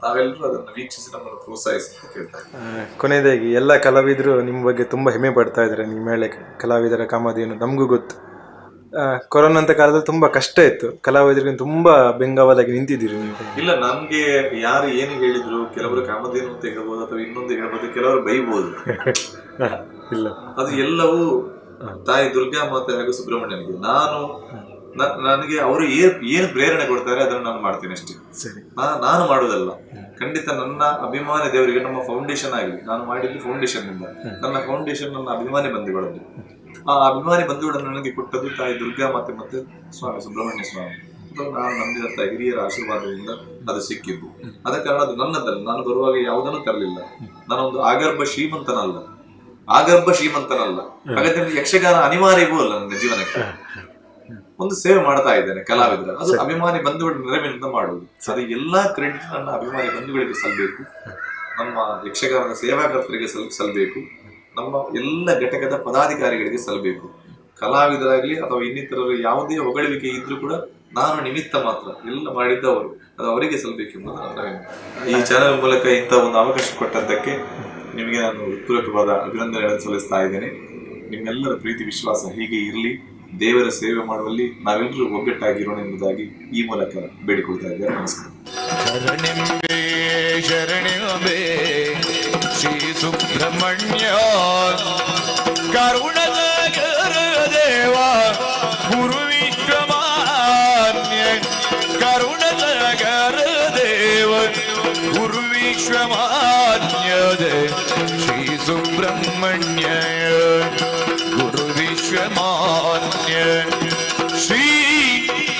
ತಾವೆಲ್ಲರೂ ಅದನ್ನು ವೀಕ್ಷಿಸಿ ನಮ್ಮನ್ನು ಪ್ರೋತ್ಸಾಹಿಸಿ ಕೇಳ್ತಾ ಇದ್ದೇವೆ. ಕೊನೆಯದಾಗಿ ಎಲ್ಲ ಕಲಾವಿದರು ನಿಮ್ಮ ಬಗ್ಗೆ ತುಂಬಾ ಹೆಮ್ಮೆ ಪಡ್ತಾ ಇದ್ದಾರೆ. ನಿಮ್ಮ ಮೇಲೆ ಕಲಾವಿದರ ಕಾಮಧೇನು ನಮಗೂ ಗೊತ್ತು. ಕೊರೋನಾ ಅಂತ ಕಾಲದಲ್ಲಿ ತುಂಬಾ ಕಷ್ಟ ಇತ್ತು, ಕಲಾವಿದರಿಗೆ ತುಂಬಾ ಬೆಂಗಾವಲಾಗಿ ನಿಂತಿದ್ದೀರಿ ನೀವು. ಇಲ್ಲ, ನಮ್ಗೆ ಯಾರು ಏನು ಹೇಳಿದ್ರು, ಕೆಲವರು ಕಾಮಧೇನು ಅಂತ ಹೇಳ್ಬೋದು ಅಥವಾ ಇನ್ನೊಂದು ಹೇಳ್ಬೋದು, ಕೆಲವರು ಬೈಬಹುದು. ಇಲ್ಲ, ಅದು ಎಲ್ಲವೂ ತಾಯಿ ದುರ್ಗಾ ಮಾತೆ ಹಾಗೂ ಸುಬ್ರಹ್ಮಣ್ಯನಿಗೆ. ನನಗೆ ಅವರು ಏನು ಪ್ರೇರಣೆ ಕೊಡ್ತಾರೆ ಅದನ್ನು ನಾನು ಮಾಡ್ತೀನಿ ಅಷ್ಟೇ. ನಾನು ಮಾಡೋದಲ್ಲ. ಖಂಡಿತ ನನ್ನ ಅಭಿಮಾನಿ ದೇವರಿಗೆ ನಮ್ಮ ಫೌಂಡೇಶನ್ ಆಗಲಿ, ನಾನು ಮಾಡಿದ್ದು ಫೌಂಡೇಶನ್ ನಿಂದ. ನನ್ನ ಫೌಂಡೇಶನ್ ನನ್ನ ಅಭಿಮಾನಿ ಬಂಧುಗಳದ್ದು. ಆ ಅಭಿಮಾನಿ ಬಂಧುಗಳನ್ನು ನನಗೆ ಕೊಟ್ಟದ್ದು ತಾಯಿ ದುರ್ಗಾ ಮಾತೆ ಮತ್ತೆ ಸ್ವಾಮಿ ಸುಬ್ರಹ್ಮಣ್ಯ ಸ್ವಾಮಿ. ನಾನು ನಂಬಿದಂತ ಹಿರಿಯರ ಆಶೀರ್ವಾದದಿಂದ ಅದು ಸಿಕ್ಕಿದ್ದು. ಅದ ಕಾರಣ ಅದು ನನ್ನದಲ್ಲ. ನಾನು ಬರುವಾಗ ಯಾವುದನ್ನು ತರಲಿಲ್ಲ. ನಾನೊಂದು ಆಗರ್ಭ ಶ್ರೀಮಂತನಲ್ಲ. ಹಾಗಾದ್ರೆ ಯಕ್ಷಗಾನ ಅನಿವಾರ್ಯವೂ ಅಲ್ಲ ನನ್ನ ಜೀವನಕ್ಕೆ. ಒಂದು ಸೇವೆ ಮಾಡ್ತಾ ಇದ್ದೇನೆ ಕಲಾವಿದರ, ಅದು ಅಭಿಮಾನಿ ಬಂಧುಗಳ ನೆರವಿನಿಂದ ಮಾಡುವುದು. ಅದು ಎಲ್ಲಾ ಕ್ರೆಡಿಟ್ ನನ್ನ ಅಭಿಮಾನಿ ಬಂಧುಗಳಿಗೆ ಸಲ್ಲಬೇಕು, ನಮ್ಮ ಯಕ್ಷಗಾನದ ಸೇವಾಕರ್ತರಿಗೆ ಸಲ್ಲಬೇಕು, ನಮ್ಮ ಎಲ್ಲ ಘಟಕದ ಪದಾಧಿಕಾರಿಗಳಿಗೆ ಸಲ್ಲಬೇಕು. ಕಲಾವಿದರಾಗ್ಲಿ ಅಥವಾ ಇನ್ನಿತರರು ಯಾವುದೇ ಹೊಗಳಿಕೆ ಇದ್ರೂ ಕೂಡ ನಾನು ನಿಮಿತ್ತ ಮಾತ್ರ. ಎಲ್ಲ ಮಾಡಿದ್ದವರು, ಅದು ಅವರಿಗೆ ಸಲ್ಲಬೇಕೆಂಬುದು ನನ್ನ ಈ ಚಾನೆಲ್ ಮೂಲಕ ಇಂಥ ಒಂದು ಅವಕಾಶ ಕೊಟ್ಟದ್ದಕ್ಕೆ ನಿಮಗೆ ನಾನು ಹೃತ್ಪೂರ್ವಕವಾದ ಅಭಿನಂದನೆಗಳನ್ನು ಸಲ್ಲಿಸ್ತಾ ಇದ್ದೇನೆ. ನಿಮ್ಮೆಲ್ಲರ ಪ್ರೀತಿ ವಿಶ್ವಾಸ ಹೀಗೆ ಇರಲಿ. ದೇವರ ಸೇವೆ ಮಾಡುವಲ್ಲಿ ನಾವೆಲ್ಲರೂ ಒಗ್ಗಟ್ಟಾಗಿರೋಣ ಎಂಬುದಾಗಿ ಈ ಮೂಲಕ ಬೇಡಿಕೊಳ್ತಾ ಇದ್ದೇನೆ. ನಮಸ್ಕಾರ. ಶರಣಿಂಬೆ ಶ್ರೀ ಸುಬ್ರಹ್ಮಣ್ಯ ಕರುಣ ಪದೇ ಶ್ರೀ ಸುಬ್ರಹ್ಮಣ್ಯ ಗುರು ವಿಶ್ವಮಾನ್ಯ ಶ್ರೀ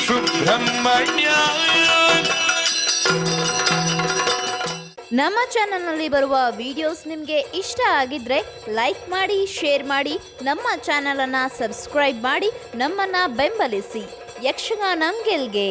ಸುಬ್ರಹ್ಮಣ್ಯ. ನಮ್ಮ ಚಾನಲ್ನಲ್ಲಿ ಬರುವ ವಿಡಿಯೋಸ್ ನಿಮಗೆ ಇಷ್ಟ ಆಗಿದ್ರೆ ಲೈಕ್ ಮಾಡಿ, ಶೇರ್ ಮಾಡಿ, ನಮ್ಮ ಚಾನಲನ್ನು ಸಬ್ಸ್ಕ್ರೈಬ್ ಮಾಡಿ, ನಮ್ಮನ್ನು ಬೆಂಬಲಿಸಿ. ಯಕ್ಷಗಾನ ಗೆಲ್ಗೆ.